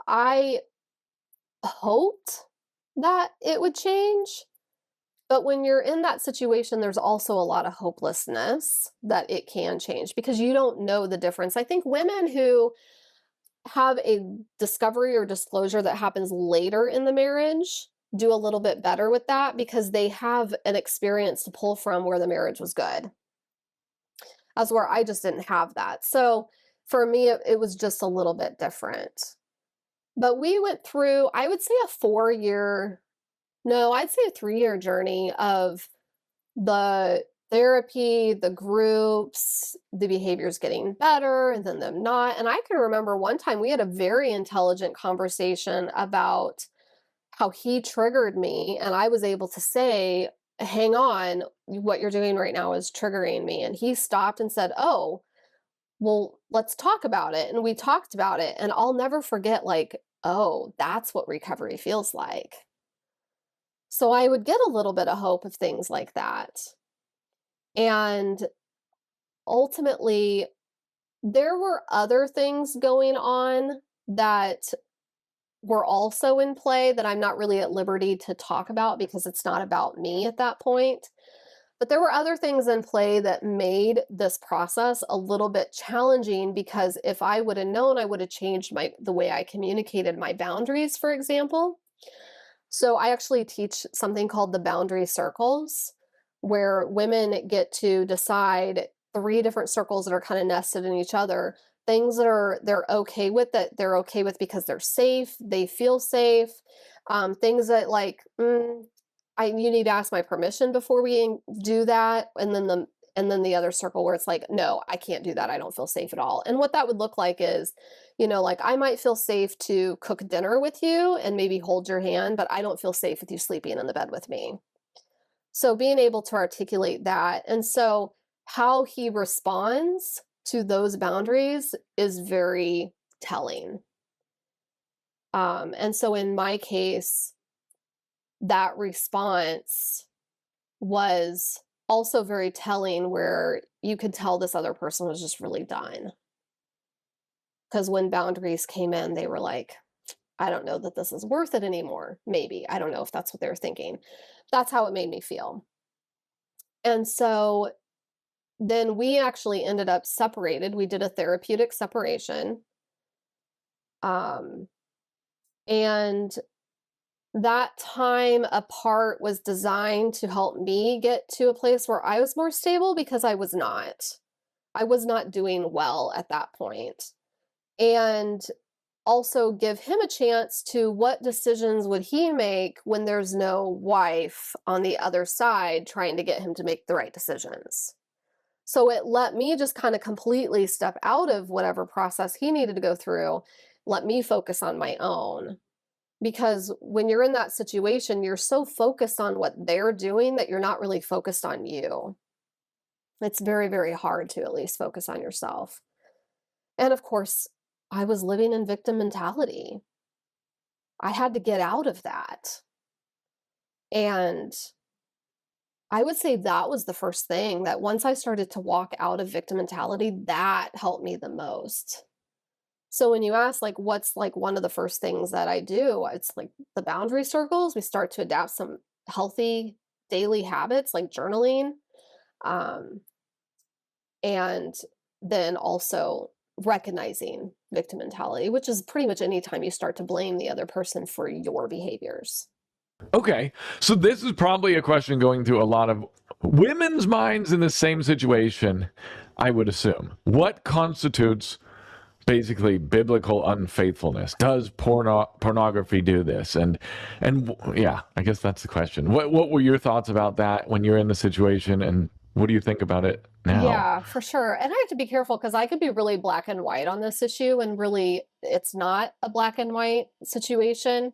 I hoped that it would change. But when you're in that situation, there's also a lot of hopelessness that it can change because you don't know the difference. I think women who have a discovery or disclosure that happens later in the marriage do a little bit better with that because they have an experience to pull from where the marriage was good. As where I just didn't have that. So for me, it was just a little bit different. But we went through, I would say I'd say a 3-year journey of the therapy, the groups, the behaviors getting better and then them not. And I can remember one time we had a very intelligent conversation about how he triggered me. And I was able to say, hang on, what you're doing right now is triggering me. And he stopped and said, oh, well, let's talk about it. And we talked about it. And I'll never forget, like, oh, that's what recovery feels like. So I would get a little bit of hope of things like that. And ultimately, there were other things going on that were also in play that I'm not really at liberty to talk about because it's not about me at that point. But there were other things in play that made this process a little bit challenging because if I would have known, I would have changed the way I communicated my boundaries, for example. So I actually teach something called the boundary circles, where women get to decide 3 different circles that are kind of nested in each other, things that they're okay with, that they're okay with because they're safe, they feel safe, things that like, you need to ask my permission before we do that, and then the other circle where it's like, no, I can't do that. I don't feel safe at all. And what that would look like is, like I might feel safe to cook dinner with you and maybe hold your hand, but I don't feel safe with you sleeping in the bed with me. So being able to articulate that. And so how he responds to those boundaries is very telling. And so in my case, that response was also very telling where you could tell this other person was just really done. Because when boundaries came in, they were like, I don't know that this is worth it anymore. Maybe. I don't know if that's what they were thinking. That's how it made me feel. And so then we actually ended up separated. We did a therapeutic separation. And that time apart was designed to help me get to a place where I was more stable because I was not doing well at that point. And also give him a chance to what decisions would he make when there's no wife on the other side trying to get him to make the right decisions. So it let me just kind of completely step out of whatever process he needed to go through, let me focus on my own. Because when you're in that situation, you're so focused on what they're doing that you're not really focused on you. It's very, very hard to at least focus on yourself. And of course, I was living in victim mentality. I had to get out of that. And I would say that was the first thing, that once I started to walk out of victim mentality, that helped me the most. So when you ask, like, what's like one of the first things that I do, it's like the boundary circles. We start to adapt some healthy daily habits like journaling. And then also recognizing victim mentality, which is pretty much any time you start to blame the other person for your behaviors. Okay, so this is probably a question going through a lot of women's minds in the same situation, I would assume. What constitutes basically biblical unfaithfulness? Does pornography do this? And yeah, I guess that's the question. What were your thoughts about that when you're in the situation, and what do you think about it now? Yeah, for sure. And I have to be careful because I could be really black and white on this issue, and really it's not a black and white situation.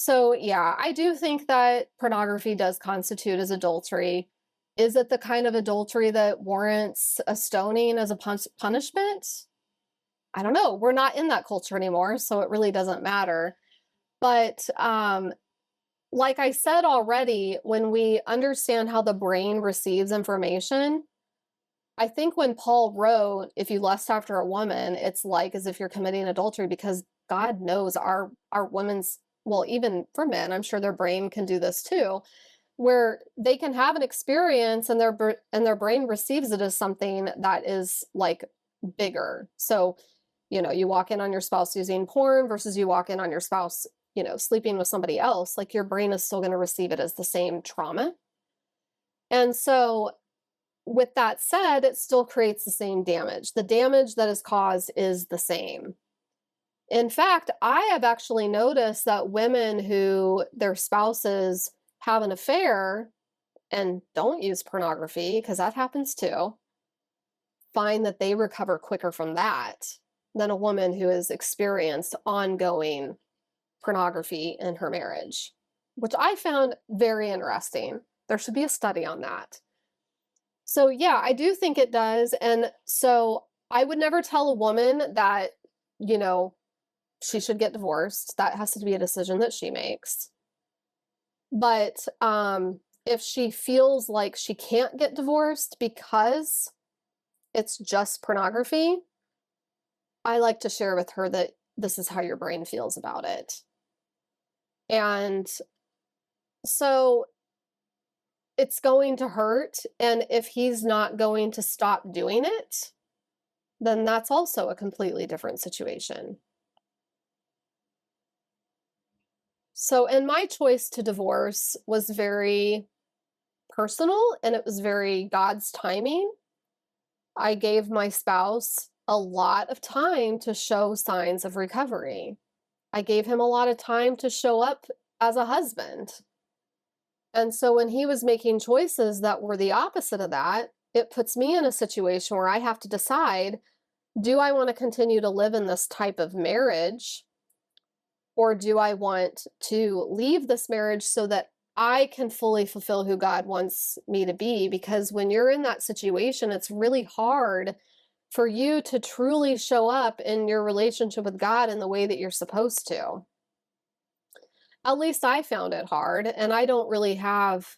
So, yeah, I do think that pornography does constitute as adultery. Is it the kind of adultery that warrants a stoning as a punishment? I don't know. We're not in that culture anymore, so it really doesn't matter. But like I said already, when we understand how the brain receives information, I think when Paul wrote, if you lust after a woman, it's like as if you're committing adultery because God knows our women's, well, even for men, I'm sure their brain can do this too, where they can have an experience and their brain receives it as something that is like bigger. So, you walk in on your spouse using porn versus you walk in on your spouse, sleeping with somebody else, like your brain is still going to receive it as the same trauma. And so with that said, it still creates the same damage. The damage that is caused is the same. In fact, I have actually noticed that women who their spouses have an affair and don't use pornography, because that happens too, find that they recover quicker from that than a woman who has experienced ongoing pornography in her marriage, which I found very interesting. There should be a study on that. So yeah, I do think it does. And so I would never tell a woman that, she should get divorced. That has to be a decision that she makes. But if she feels like she can't get divorced because it's just pornography, I like to share with her that this is how your brain feels about it. And so it's going to hurt. And if he's not going to stop doing it, then that's also a completely different situation. So, and my choice to divorce was very personal and it was very God's timing. I gave my spouse a lot of time to show signs of recovery. I gave him a lot of time to show up as a husband. And so when he was making choices that were the opposite of that, it puts me in a situation where I have to decide, do I want to continue to live in this type of marriage? Or do I want to leave this marriage so that I can fully fulfill who God wants me to be? Because when you're in that situation, it's really hard for you to truly show up in your relationship with God in the way that you're supposed to. At least I found it hard, and I don't really have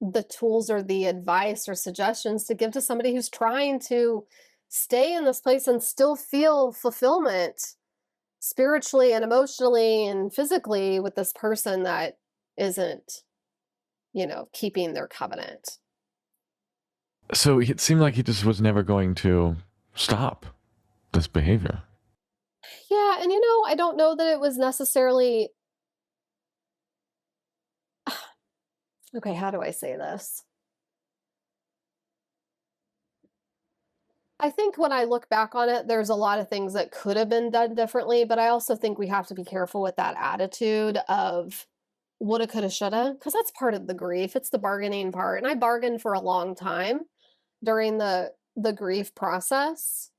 the tools or the advice or suggestions to give to somebody who's trying to stay in this place and still feel fulfillment spiritually and emotionally and physically with this person that isn't, keeping their covenant. So it seemed like he just was never going to stop this behavior. Yeah, and I don't know that it was necessarily okay, how do I say this? I think when I look back on it, there's a lot of things that could have been done differently, but I also think we have to be careful with that attitude of woulda, coulda, shoulda, because that's part of the grief. It's the bargaining part. And I bargained for a long time during the grief process.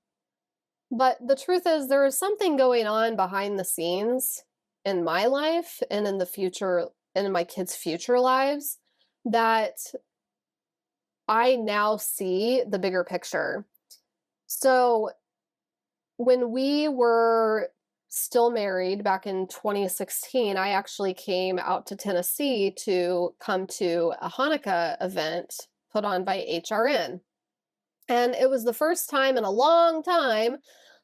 But the truth is there is something going on behind the scenes in my life and in the future and in my kids' future lives that I now see the bigger picture. So when we were still married back in 2016, I actually came out to Tennessee to come to a Hanukkah event put on by HRN. And it was the first time in a long time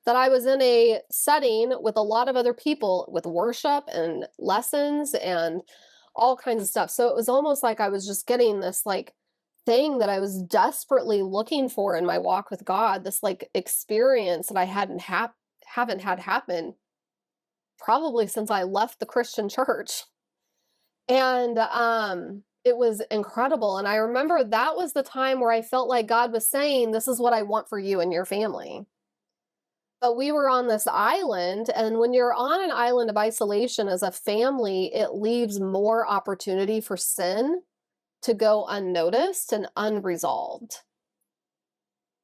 that I was in a setting with a lot of other people with worship and lessons and all kinds of stuff. So it was almost like I was just getting this like thing that I was desperately looking for in my walk with God, this like experience that I haven't had happen probably since I left the Christian church. And it was incredible. And I remember that was the time where I felt like God was saying, this is what I want for you and your family. But we were on this island, and when you're on an island of isolation as a family, it leaves more opportunity for sin to go unnoticed and unresolved.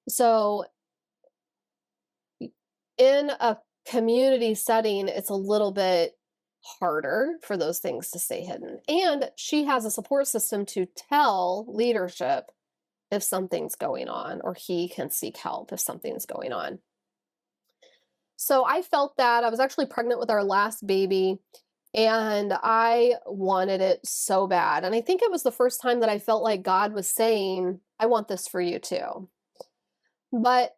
So in a community setting, it's a little bit harder for those things to stay hidden. And she has a support system to tell leadership if something's going on, or he can seek help if something's going on. So I felt that. I was actually pregnant with our last baby, and I wanted it so bad. And I think it was the first time that I felt like God was saying, I want this for you too. But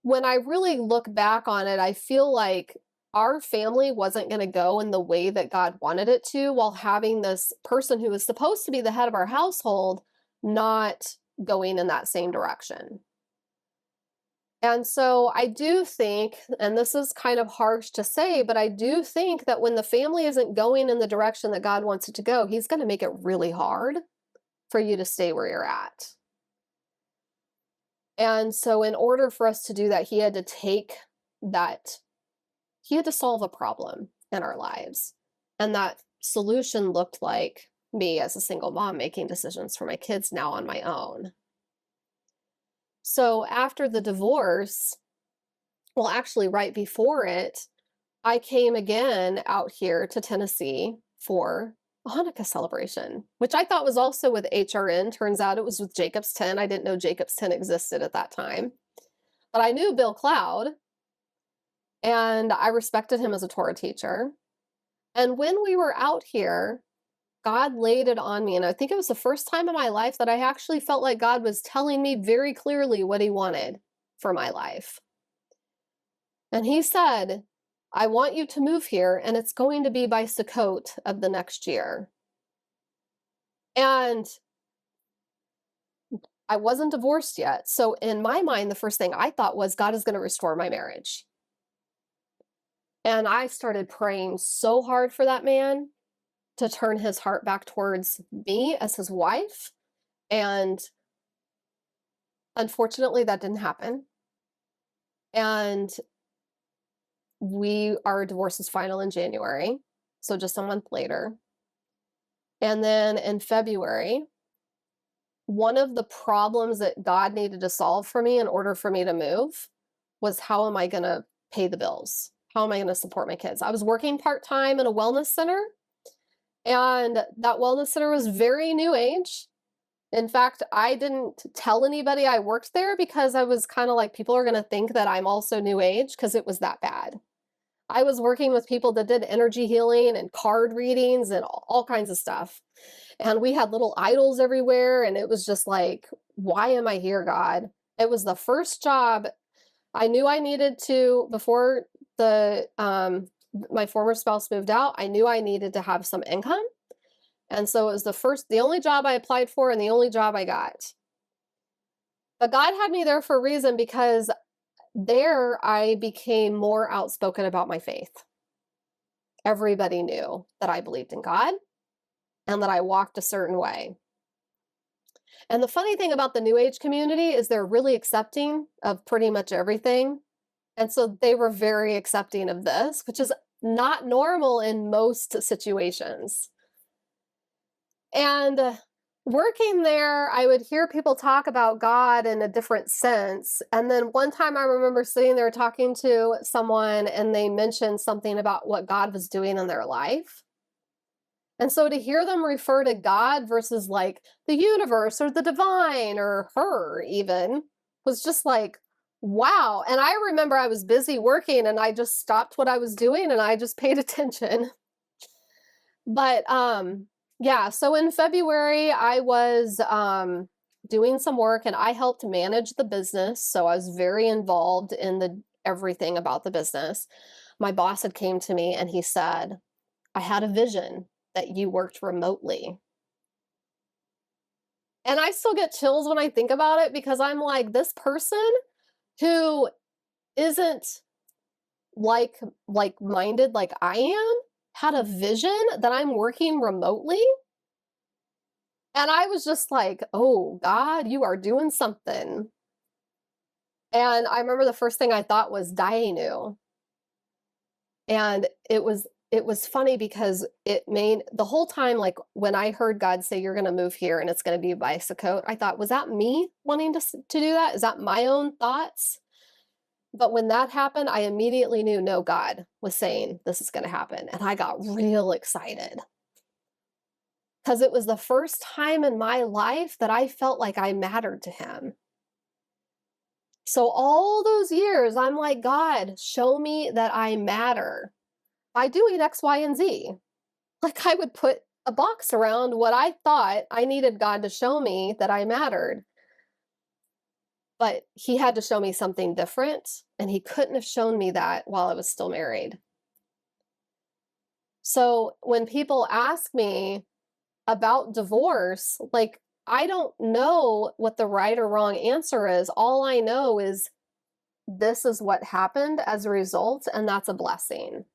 when I really look back on it, I feel like our family wasn't going to go in the way that God wanted it to, while having this person who was supposed to be the head of our household not going in that same direction. And so I do think, and this is kind of harsh to say, but I do think that when the family isn't going in the direction that God wants it to go, He's going to make it really hard for you to stay where you're at. And so in order for us to do that, He had to solve a problem in our lives. And that solution looked like me as a single mom making decisions for my kids now on my own. So after the divorce, well, actually right before it, I came again out here to Tennessee for a Hanukkah celebration, which I thought was also with HRN. Turns out it was with Jacob's 10. I didn't know Jacob's 10 existed at that time. But I knew Bill Cloud, and I respected him as a Torah teacher. And when we were out here, God laid it on me. And I think it was the first time in my life that I actually felt like God was telling me very clearly what He wanted for my life. And He said, I want you to move here, and it's going to be by Sukkot of the next year. And I wasn't divorced yet. So in my mind, the first thing I thought was, God is going to restore my marriage. And I started praying so hard for that man to turn his heart back towards me as his wife. And unfortunately, that didn't happen. And our divorce is final in January, so just a month later. And then in February, one of the problems that God needed to solve for me in order for me to move was, how am I going to pay the bills? How am I going to support my kids? I was working part-time in a wellness center, and that wellness center was very new age. In fact, I didn't tell anybody I worked there because I was kind of like, people are going to think that I'm also new age, because it was that bad. I was working with people that did energy healing and card readings and all kinds of stuff. And we had little idols everywhere. And it was just like, why am I here, God? It was the first job I knew I needed to, before my former spouse moved out, I knew I needed to have some income. And so it was the only job I applied for and the only job I got. But God had me there for a reason, because there I became more outspoken about my faith. Everybody knew that I believed in God and that I walked a certain way. And the funny thing about the New Age community is they're really accepting of pretty much everything. And so they were very accepting of this, which is not normal in most situations. And working there, I would hear people talk about God in a different sense. And then one time I remember sitting there talking to someone, and they mentioned something about what God was doing in their life. And so to hear them refer to God versus like the universe or the divine or her even was just like, wow. And I remember I was busy working, and I just stopped what I was doing and I just paid attention. But yeah, so in February, I was doing some work, and I helped manage the business. So I was very involved in everything about the business. My boss had came to me and he said, I had a vision that you worked remotely. And I still get chills when I think about it, because I'm like, this person who isn't like-minded like I am had a vision that I'm working remotely. And I was just like, oh God, you are doing something. And I remember the first thing I thought was Dainu. And it was funny, because it made the whole time, like when I heard God say, you're going to move here and it's going to be by Sukkot, I thought, was that me wanting to do that? Is that my own thoughts? But when that happened, I immediately knew, no, God was saying this is going to happen. And I got real excited because it was the first time in my life that I felt like I mattered to him. So all those years, I'm like, God, show me that I matter by doing X, Y, and Z. Like I would put a box around what I thought I needed God to show me that I mattered. But he had to show me something different, and he couldn't have shown me that while I was still married. So when people ask me about divorce, like, I don't know what the right or wrong answer is. All I know is this is what happened as a result, and that's a blessing.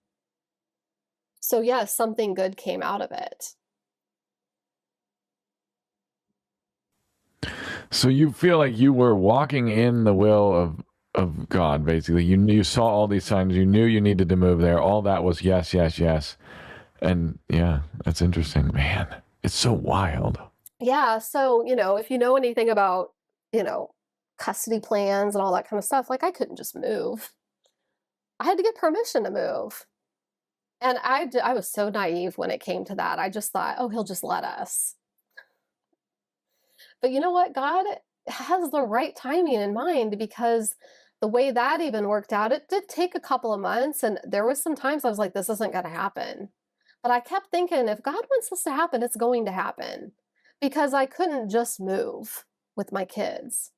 So yes, something good came out of it. So you feel like you were walking in the will of God, basically. You saw all these signs. You knew you needed to move there. All that was yes, yes, yes. And yeah, that's interesting, man. It's so wild. Yeah, so, if you know anything about, custody plans and all that kind of stuff, like I couldn't just move. I had to get permission to move. And I was so naive when it came to that. I just thought, oh, he'll just let us. But you know what? God has the right timing in mind, because the way that even worked out, it did take a couple of months. And there was some times I was like, this isn't going to happen. But I kept thinking, if God wants this to happen, it's going to happen. Because I couldn't just move with my kids.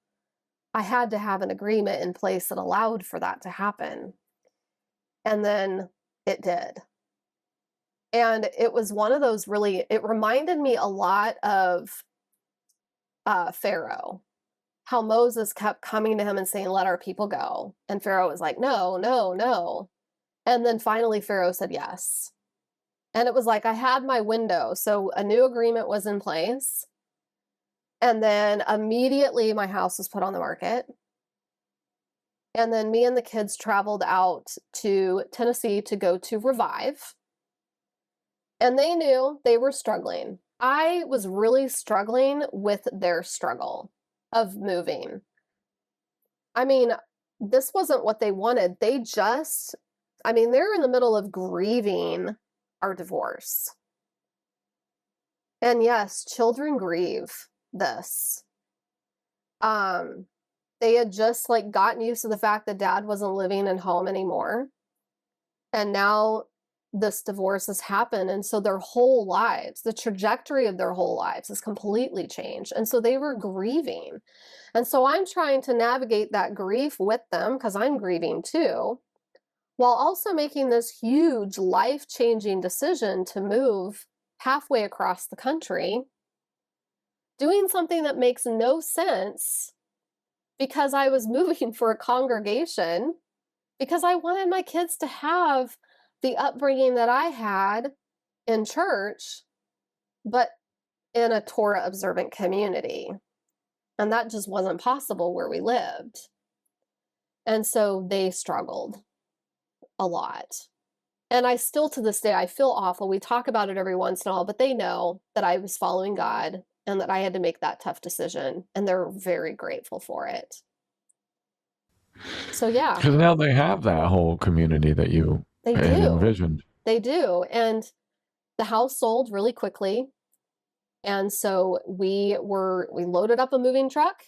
I had to have an agreement in place that allowed for that to happen. And then it did. And it was one of those it reminded me a lot of Pharaoh, how Moses kept coming to him and saying, let our people go. And Pharaoh was like, no, no, no. And then finally Pharaoh said yes. And it was like I had my window. So a new agreement was in place. And then immediately my house was put on the market. And then me and the kids traveled out to Tennessee to go to Revive. And they knew they were struggling. I was really struggling with their struggle of moving. I mean, this wasn't what they wanted. They're in the middle of grieving our divorce. And yes, children grieve this. They had just gotten used to the fact that dad wasn't living at home anymore. And now this divorce has happened. And so their whole lives, the trajectory of their whole lives has completely changed. And so they were grieving. And so I'm trying to navigate that grief with them, because I'm grieving too, while also making this huge life-changing decision to move halfway across the country, doing something that makes no sense, because I was moving for a congregation, because I wanted my kids to have the upbringing that I had in church, but in a Torah observant community. And that just wasn't possible where we lived. And so they struggled a lot. And I still, to this day, I feel awful. We talk about it every once in a while, but they know that I was following God and that I had to make that tough decision. And they're very grateful for it. So yeah. Because now they have that whole community that you had envisioned. They do. And the house sold really quickly. And so we loaded up a moving truck,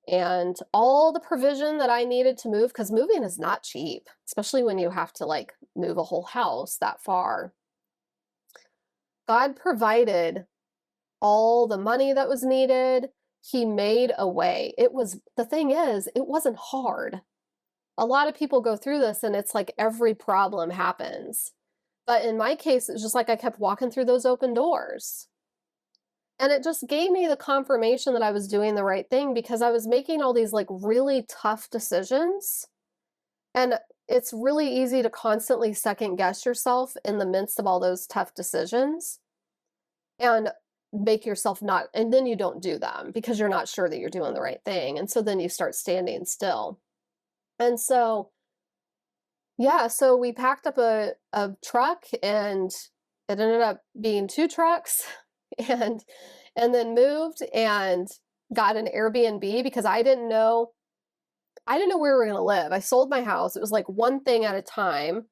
and all the provision that I needed to move, because moving is not cheap, especially when you have to move a whole house that far. God provided all the money that was needed. He made a way. The thing is, it wasn't hard. A lot of people go through this and it's like every problem happens. But in my case, it's just like I kept walking through those open doors. And it just gave me the confirmation that I was doing the right thing, because I was making all these really tough decisions. And it's really easy to constantly second guess yourself in the midst of all those tough decisions and make yourself and then you don't do them because you're not sure that you're doing the right thing. And so then you start standing still. And so, yeah, so we packed up a truck, and it ended up being 2 trucks, and then moved and got an Airbnb, because I didn't know I didn't know where we were going to live. I sold my house. It was like one thing at a time.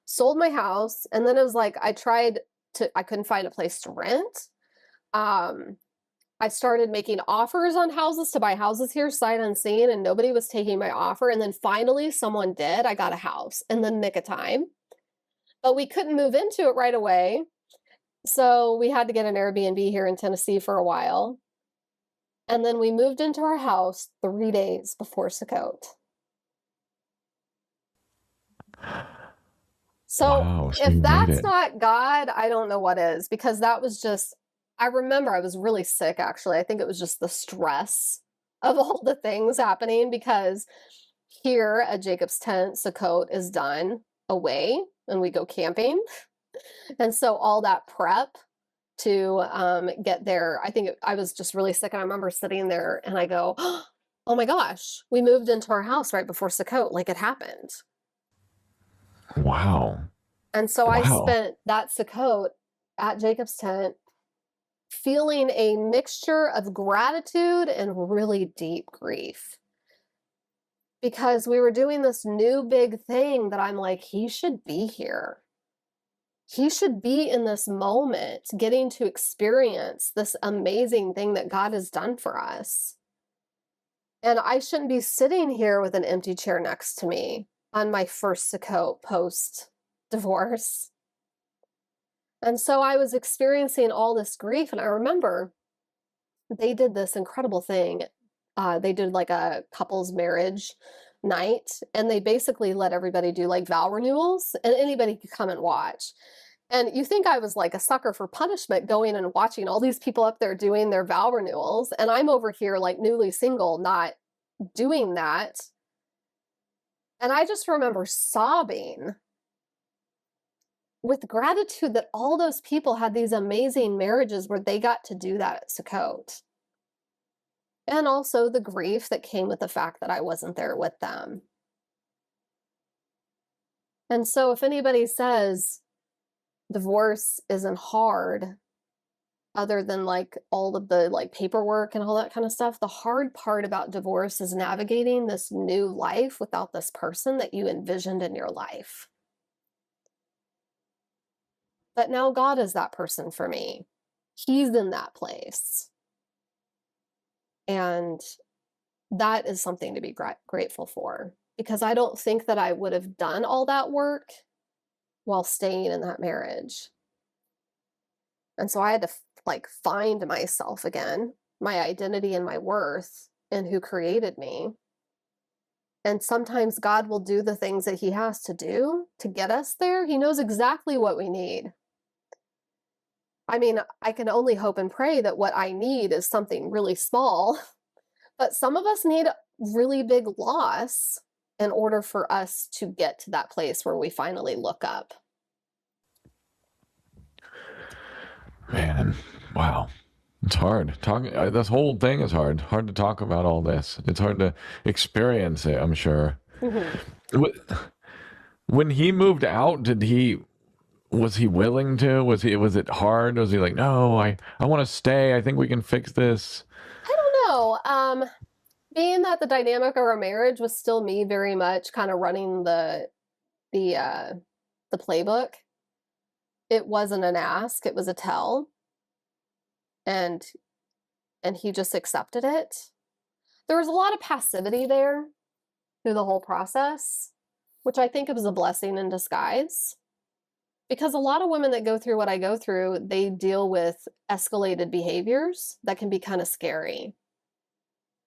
Sold my house, and then it was like I couldn't find a place to rent. Um, I started making offers on houses to buy houses here sight unseen, and nobody was taking my offer. And then finally someone did. I got a house in the nick of time, but we couldn't move into it right away. So we had to get an Airbnb here in Tennessee for a while. And then we moved into our house 3 days before Sukkot. So Wow, so you if made that's it. not God, I don't know what is, because that was just, I remember I was really sick, actually. I think it was just the stress of all the things happening, because here at Jacob's tent, Sukkot is done away and we go camping. And so all that prep to get there, I was just really sick. And I remember sitting there and I go, oh my gosh, we moved into our house right before Sukkot, like it happened. Wow. And so I Wow. spent that Sukkot at Jacob's tent feeling a mixture of gratitude and really deep grief, because we were doing this new big thing that I'm like, he should be here. He should be in this moment, getting to experience this amazing thing that God has done for us. And I shouldn't be sitting here with an empty chair next to me on my first Sukkot post-divorce. And so I was experiencing all this grief, and I remember they did this incredible thing. They did like a couples marriage night, and they basically let everybody do like vow renewals, and anybody could come and watch. And you think I was like a sucker for punishment, going and watching all these people up there doing their vow renewals, and I'm over here like newly single, not doing that. And I just remember sobbing with gratitude that all those people had these amazing marriages where they got to do that at Sukkot. And also the grief that came with the fact that I wasn't there with them. And so if anybody says divorce isn't hard, other than like all of the like paperwork and all that kind of stuff, the hard part about divorce is navigating this new life without this person that you envisioned in your life. But now God is that person for me. He's in that place. And that is something to be grateful for, because I don't think that I would have done all that work while staying in that marriage. And so I had to like find myself again, my identity and my worth in who created me. And sometimes God will do the things that he has to do to get us there. He knows exactly what we need. I mean, I can only hope and pray that what I need is something really small, but some of us need really big loss in order for us to get to that place where we finally look up. Man, wow. It's hard. This whole thing is hard. Hard to talk about all this. It's hard to experience it, I'm sure. Mm-hmm. When he moved out, was he willing to? Was it hard? Was he like, no, I want to stay. I think we can fix this. I don't know. Being that the dynamic of our marriage was still me very much kind of running the playbook, it wasn't an ask, it was a tell. And he just accepted it. There was a lot of passivity there through the whole process, which I think was a blessing in disguise. Because a lot of women that go through what I go through, they deal with escalated behaviors that can be kind of scary.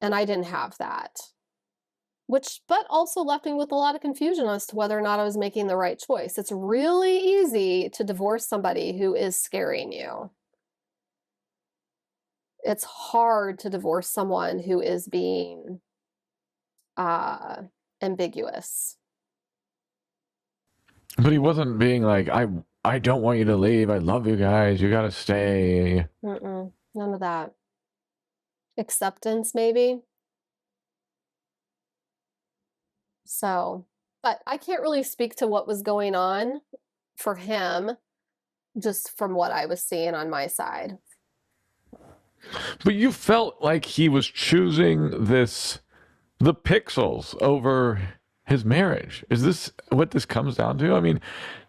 And I didn't have that. But also left me with a lot of confusion as to whether or not I was making the right choice. It's really easy to divorce somebody who is scaring you. It's hard to divorce someone who is being ambiguous. But he wasn't being like, I don't want you to leave. I love you guys. You got to stay. None of that. Acceptance, maybe. So, but I can't really speak to what was going on for him, just from what I was seeing on my side. But you felt like he was choosing this the pixels over his marriage. Is this what this comes down to? I mean,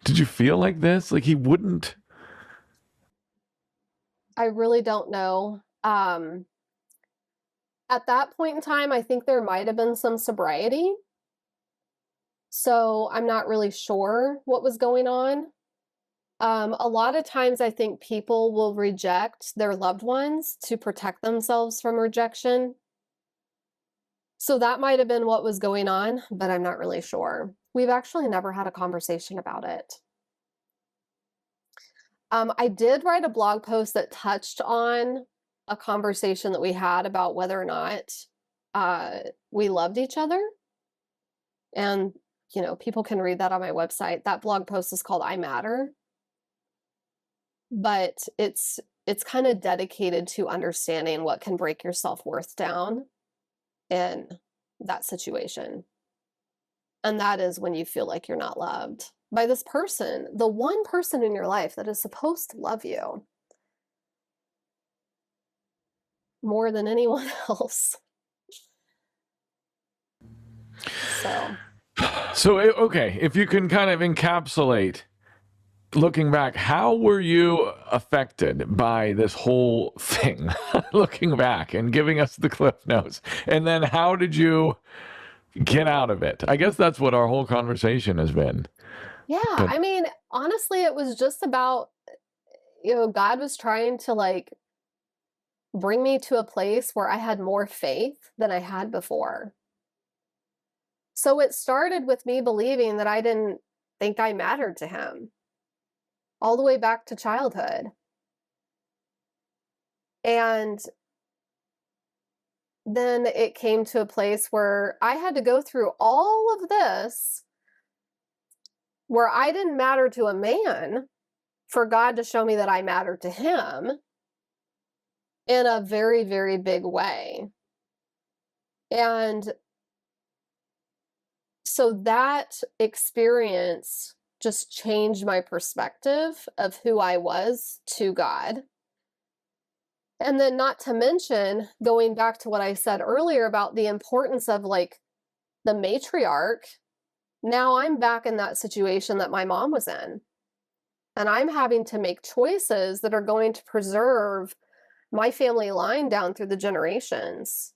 did you feel like this? Like he wouldn't? I really don't know. At that point in time, I think there might have been some sobriety. So I'm not really sure what was going on. A lot of times I think people will reject their loved ones to protect themselves from rejection. So that might have been what was going on, but I'm not really sure. We've actually never had a conversation about it. I did write a blog post that touched on a conversation that we had about whether or not we loved each other. And, you know, people can read that on my website. That blog post is called I Matter. But it's kind of dedicated to understanding what can break your self-worth down in that situation. And that is when you feel like you're not loved by this person, the one person in your life that is supposed to love you more than anyone else. So, okay, if you can kind of encapsulate, looking back, how were you affected by this whole thing? Looking back and giving us the cliff notes. And then how did you get out of it? I guess that's what our whole conversation has been. Yeah, But I mean, honestly, it was just about, you know, God was trying to like bring me to a place where I had more faith than I had before. So it started with me believing that I didn't think I mattered to him, all the way back to childhood. And then it came to a place where I had to go through all of this, where I didn't matter to a man, for God to show me that I mattered to him in a very, very big way. And so that experience just changed my perspective of who I was to God. And then, not to mention, going back to what I said earlier about the importance of like the matriarch, now I'm back in that situation that my mom was in. And I'm having to make choices that are going to preserve my family line down through the generations.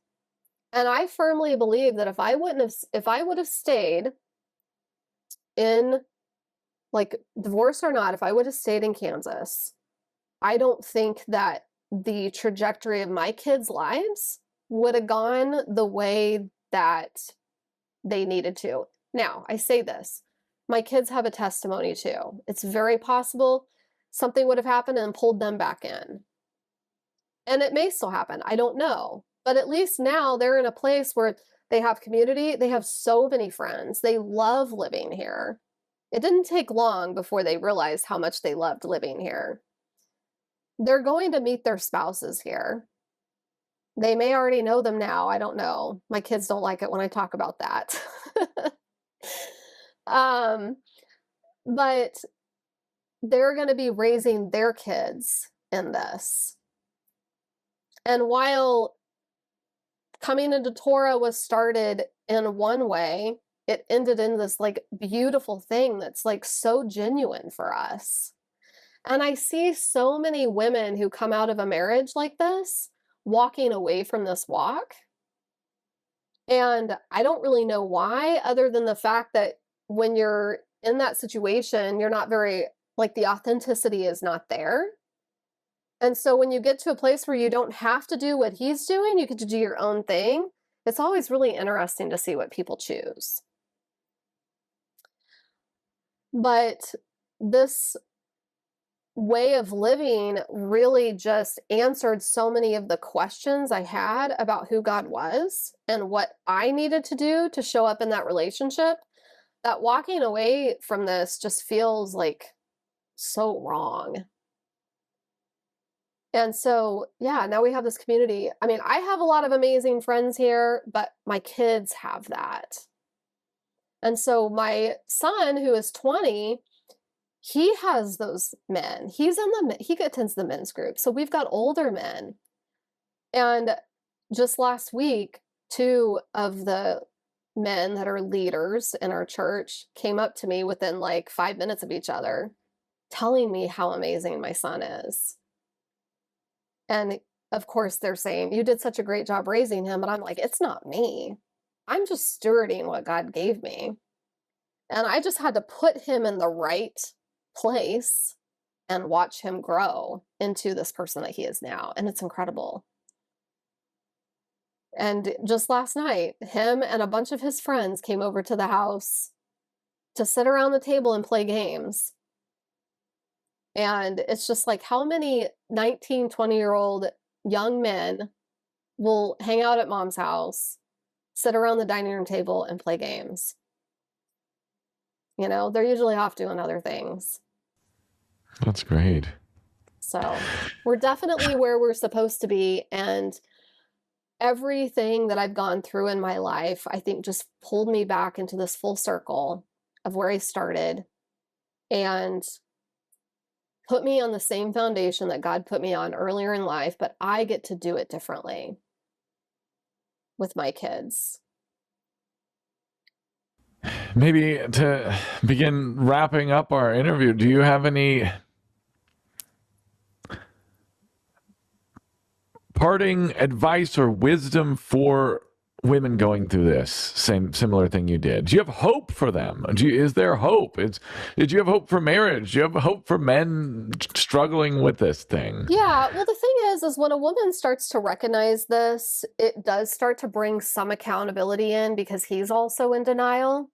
And I firmly believe that if I would have stayed in, like, divorce or not, if I would have stayed in Kansas, I don't think that the trajectory of my kids' lives would have gone the way that they needed to. Now, I say this, my kids have a testimony too. It's very possible something would have happened and pulled them back in. And it may still happen. I don't know. But at least now they're in a place where they have community. They have so many friends. They love living here. It didn't take long before they realized how much they loved living here. They're going to meet their spouses here. They may already know them now. I don't know. My kids don't like it when I talk about that. But they're going to be raising their kids in this. And while coming into Torah was started in one way, it ended in this like beautiful thing that's like so genuine for us. And I see so many women who come out of a marriage like this walking away from this walk. And I don't really know why, other than the fact that when you're in that situation, you're not very, like, the authenticity is not there. And so when you get to a place where you don't have to do what he's doing, you get to do your own thing, it's always really interesting to see what people choose. But this way of living really just answered so many of the questions I had about who God was and what I needed to do to show up in that relationship, that walking away from this just feels like so wrong. And so, yeah, now we have this community. I mean, I have a lot of amazing friends here, but my kids have that. And so my son, who is 20, he has those men. He attends the men's group. So we've got older men. And just last week, Two of the men that are leaders in our church came up to me within like 5 minutes of each other, telling me how amazing my son is. And of course, they're saying, "You did such a great job raising him." But I'm like, it's not me. I'm just stewarding what God gave me. And I just had to put him in the right place and watch him grow into this person that he is now. And it's incredible. And just last night, him and a bunch of his friends came over to the house to sit around the table and play games. And it's just like, how many 19, 20-year-old young men will hang out at mom's house, sit around the dining room table and play games? You know, they're usually off doing other things. That's great. So we're definitely where we're supposed to be. And everything that I've gone through in my life, I think just pulled me back into this full circle of where I started and put me on the same foundation that God put me on earlier in life, but I get to do it differently with my kids. Maybe to begin wrapping up our interview, do you have any parting advice or wisdom for women going through this similar thing you did? Do you have hope for them? Is there hope? Did you have hope for marriage? Do you have hope for men struggling with this thing? Yeah, well, the thing is when a woman starts to recognize this, it does start to bring some accountability in, because he's also in denial.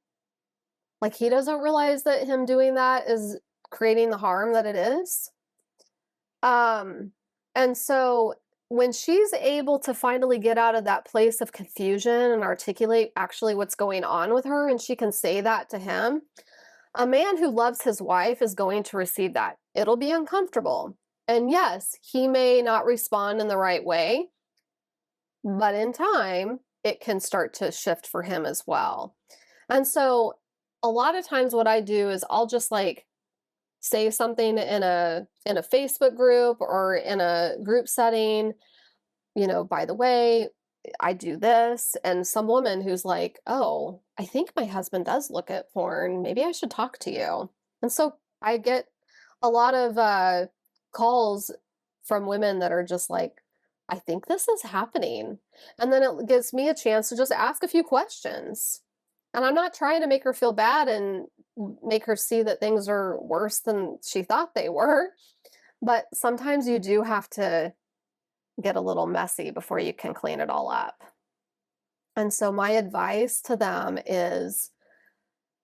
Like, he doesn't realize that him doing that is creating the harm that it is. And so when she's able to finally get out of that place of confusion and articulate actually what's going on with her, and she can say that to him, a man who loves his wife is going to receive that. It'll be uncomfortable. And yes, he may not respond in the right way, but in time, it can start to shift for him as well. And so a lot of times what I do is I'll just like say something in a Facebook group or in a group setting, you know, by the way, I do this. And some woman who's like, "Oh, I think my husband does look at porn. Maybe I should talk to you." And so I get a lot of calls from women that are just like, "I think this is happening." And then it gives me a chance to just ask a few questions. And I'm not trying to make her feel bad and make her see that things are worse than she thought they were. But sometimes you do have to get a little messy before you can clean it all up. And so my advice to them is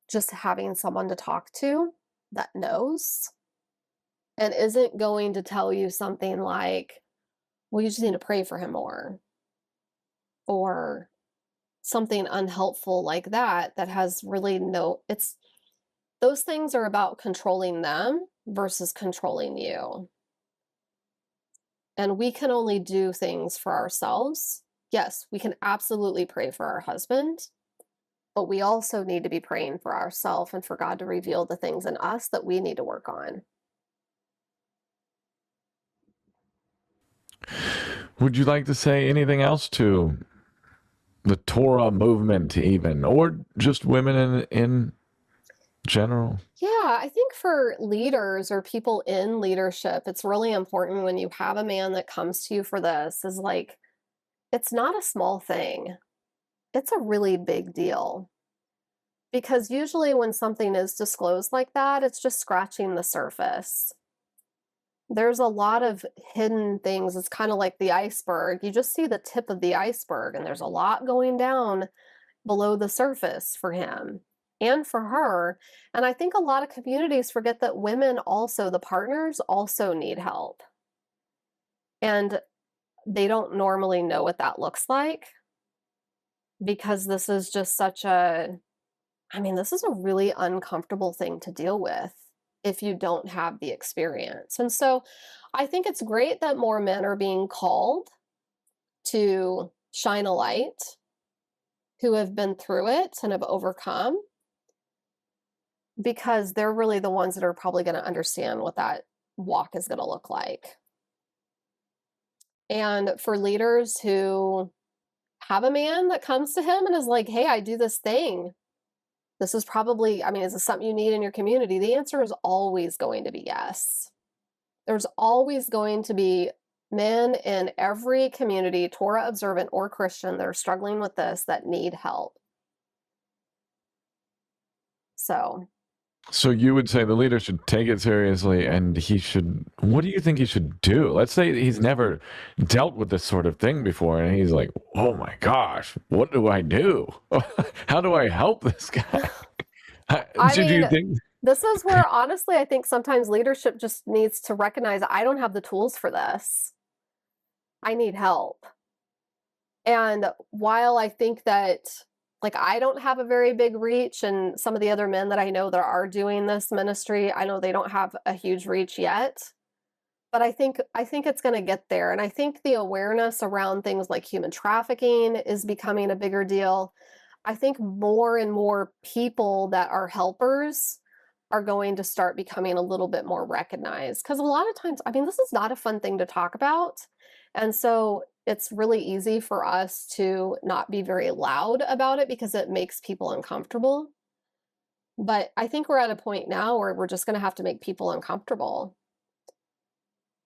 just having someone to talk to that knows and isn't going to tell you something like, "Well, you just need to pray for him more," or something unhelpful like that, that has really those things are about controlling them versus controlling you. And we can only do things for ourselves. Yes, we can absolutely pray for our husband, but we also need to be praying for ourselves and for God to reveal the things in us that we need to work on. Would you like to say anything else to the Torah movement, even, or just women in general? Yeah, I think for leaders or people in leadership, it's really important when you have a man that comes to you for this, is like, it's not a small thing. It's a really big deal. Because usually when something is disclosed like that, it's just scratching the surface. There's a lot of hidden things. It's kind of like the iceberg. You just see the tip of the iceberg, and there's a lot going down below the surface for him and for her. And I think a lot of communities forget that women also, the partners, also need help. And they don't normally know what that looks like, because this is just this is a really uncomfortable thing to deal with if you don't have the experience. And so I think it's great that more men are being called to shine a light, who have been through it and have overcome, because they're really the ones that are probably going to understand what that walk is going to look like. And for leaders who have a man that comes to him and is like, "Hey, I do this thing. This is probably, I mean, is this something you need in your community?" The answer is always going to be yes. There's always going to be men in every community, Torah observant or Christian, that are struggling with this, that need help. So, So you would say the leader should take it seriously, and he should. What do you think he should do? Let's say he's never dealt with this sort of thing before, and he's like, "Oh my gosh, what do I do? How do I help this guy?" I Do you mean, think? this is where honestly, I think sometimes leadership just needs to recognize I don't have the tools for this. I need help. And while I think that, like, I don't have a very big reach, and some of the other men that I know that are doing this ministry, I know they don't have a huge reach yet. But I think it's going to get there. And I think the awareness around things like human trafficking is becoming a bigger deal. I think more and more people that are helpers are going to start becoming a little bit more recognized. Because a lot of times, I mean, this is not a fun thing to talk about. And so it's really easy for us to not be very loud about it because it makes people uncomfortable. But I think we're at a point now where we're just going to have to make people uncomfortable.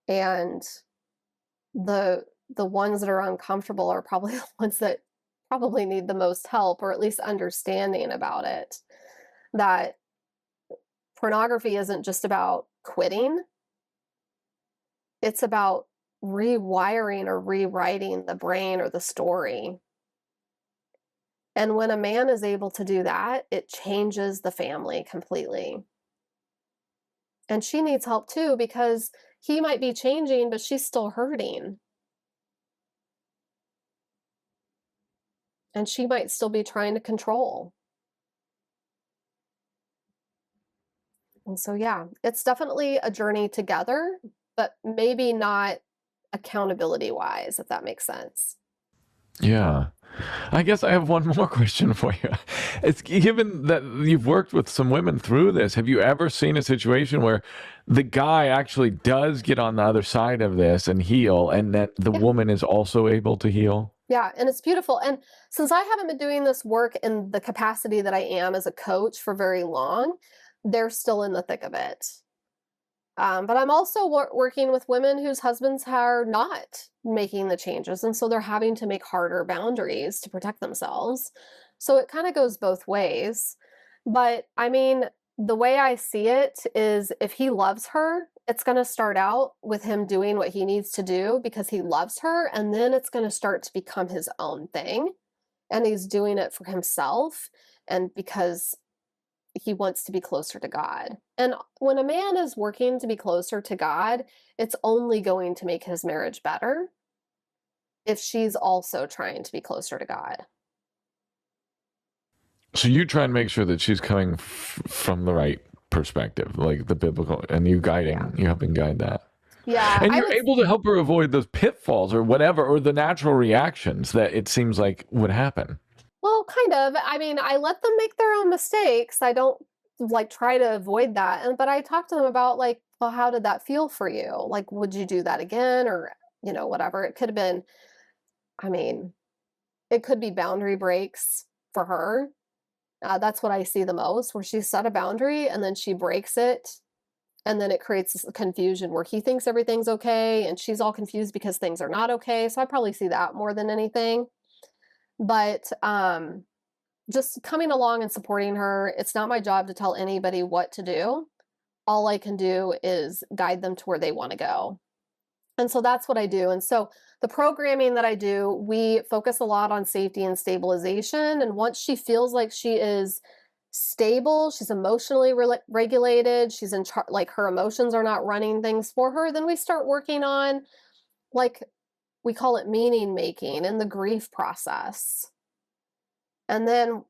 And the ones that are uncomfortable are probably the ones that probably need the most help, or at least understanding about it. That pornography isn't just about quitting, it's about rewiring or rewriting the brain or the story. And when a man is able to do that, it changes the family completely. And she needs help too, because he might be changing, but she's still hurting. And she might still be trying to control. And so, yeah, it's definitely a journey together, but maybe not accountability wise, if that makes sense. Yeah. I guess I have one more question for you. It's given that you've worked with some women through this, have you ever seen a situation where the guy actually does get on the other side of this and heal, and that the Yeah. woman is also able to heal? Yeah, and it's beautiful. And since I haven't been doing this work in the capacity that I am as a coach for very long, they're still in the thick of it. But I'm also working with women whose husbands are not making the changes. And so they're having to make harder boundaries to protect themselves. So it kind of goes both ways. But I mean, the way I see it is if he loves her, it's going to start out with him doing what he needs to do because he loves her. And then it's going to start to become his own thing. And he's doing it for himself and because he wants to be closer to God. And when a man is working to be closer to God, it's only going to make his marriage better if she's also trying to be closer to God. So you try and make sure that she's coming from the right perspective, like the biblical, and Yeah. you helping guide that. Yeah, And I you're would. able to help her avoid those pitfalls or whatever, or the natural reactions that it seems like would happen. Well, kind of. I mean, I let them make their own mistakes. I don't like try to avoid that. But I talk to them about like, well, how did that feel for you? Like, would you do that again? Or, whatever. It could have been, I mean, it could be boundary breaks for her. That's what I see the most, where she set a boundary and then she breaks it. And then it creates this confusion where he thinks everything's okay and she's all confused because things are not okay. So I probably see that more than anything. But just coming along and supporting her, it's not my job to tell anybody what to do. All I can do is guide them to where they want to go. And so that's what I do. And so the programming that I do, we focus a lot on safety and stabilization. And once she feels like she is stable, she's emotionally regulated, she's in charge, like her emotions are not running things for her, then we start working on, like, we call it meaning making and the grief process. And then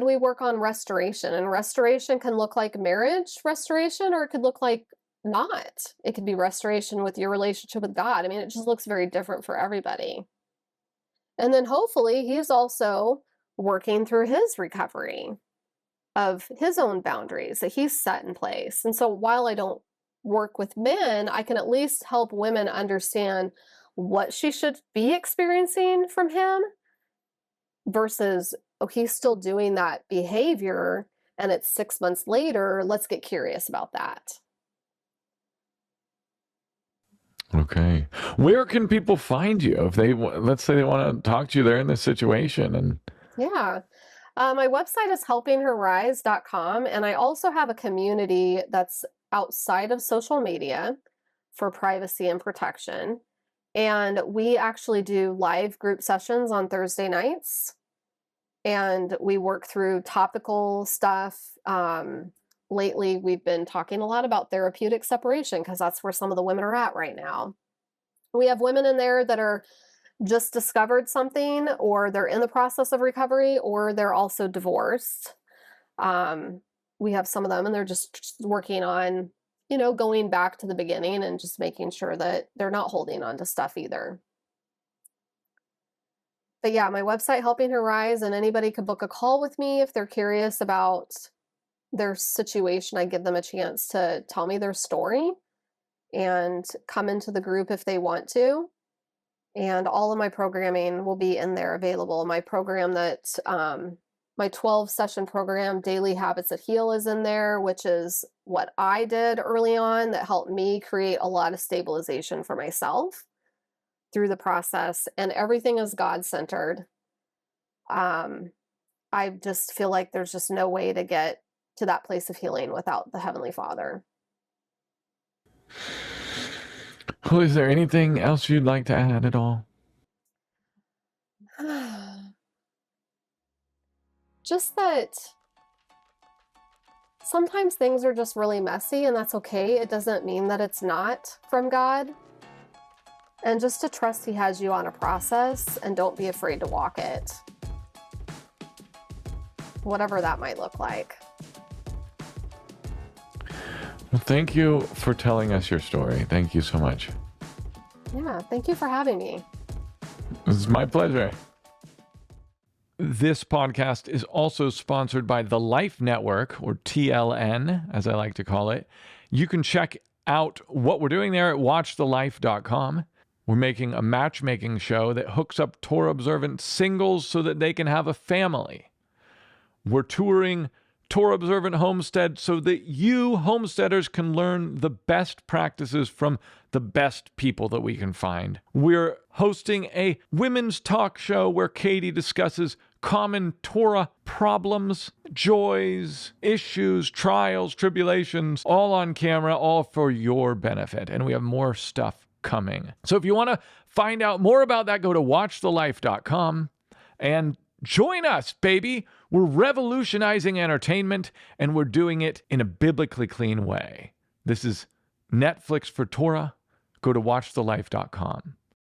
we work on restoration, and restoration can look like marriage restoration, or it could look like not. It could be restoration with your relationship with God. I mean, it just looks very different for everybody. And then hopefully he's also working through his recovery of his own boundaries that he's set in place. And so while I don't work with men, I can at least help women understand what she should be experiencing from him versus, oh, he's still doing that behavior and it's 6 months later, let's get curious about that. Okay. Where can people find you if they, let's say they want to talk to you, they're in this situation and Yeah. My website is helpingherrise.com, and I also have a community that's outside of social media for privacy and protection. And we actually do live group sessions on Thursday nights, and we work through topical stuff. Lately, we've been talking a lot about therapeutic separation because that's where some of the women are at right now. We have women in there that are just discovered something, or they're in the process of recovery, or they're also divorced. We have some of them, and they're just working on, going back to the beginning and just making sure that they're not holding on to stuff either. But yeah, my website, Helping Her Rise, and anybody could book a call with me if they're curious about their situation. I give them a chance to tell me their story and come into the group if they want to. And all of my programming will be in there available. My program my 12-session program, Daily Habits That Heal, is in there, which is what I did early on that helped me create a lot of stabilization for myself through the process. And everything is God-centered. I just feel like there's just no way to get to that place of healing without the Heavenly Father. well, is there anything else you'd like to add at all? Just that sometimes things are just really messy, and that's okay. It doesn't mean that it's not from God. And just to trust He has you on a process and don't be afraid to walk it. Whatever that might look like. Well, thank you for telling us your story. Thank you so much. Yeah, thank you for having me. This is my pleasure. This podcast is also sponsored by the Life Network, or TLN, as I like to call it. You can check out what we're doing there at watchthelife.com. We're making a matchmaking show that hooks up Torah-observant singles so that they can have a family. We're touring Torah-observant homesteads so that you homesteaders can learn the best practices from the best people that we can find. We're hosting a women's talk show where Katie discusses common Torah problems, joys, issues, trials, tribulations, all on camera, all for your benefit. And we have more stuff coming. So if you want to find out more about that, go to watchthelife.com and join us, baby. We're revolutionizing entertainment, and we're doing it in a biblically clean way. This is Netflix for Torah. Go to watchthelife.com.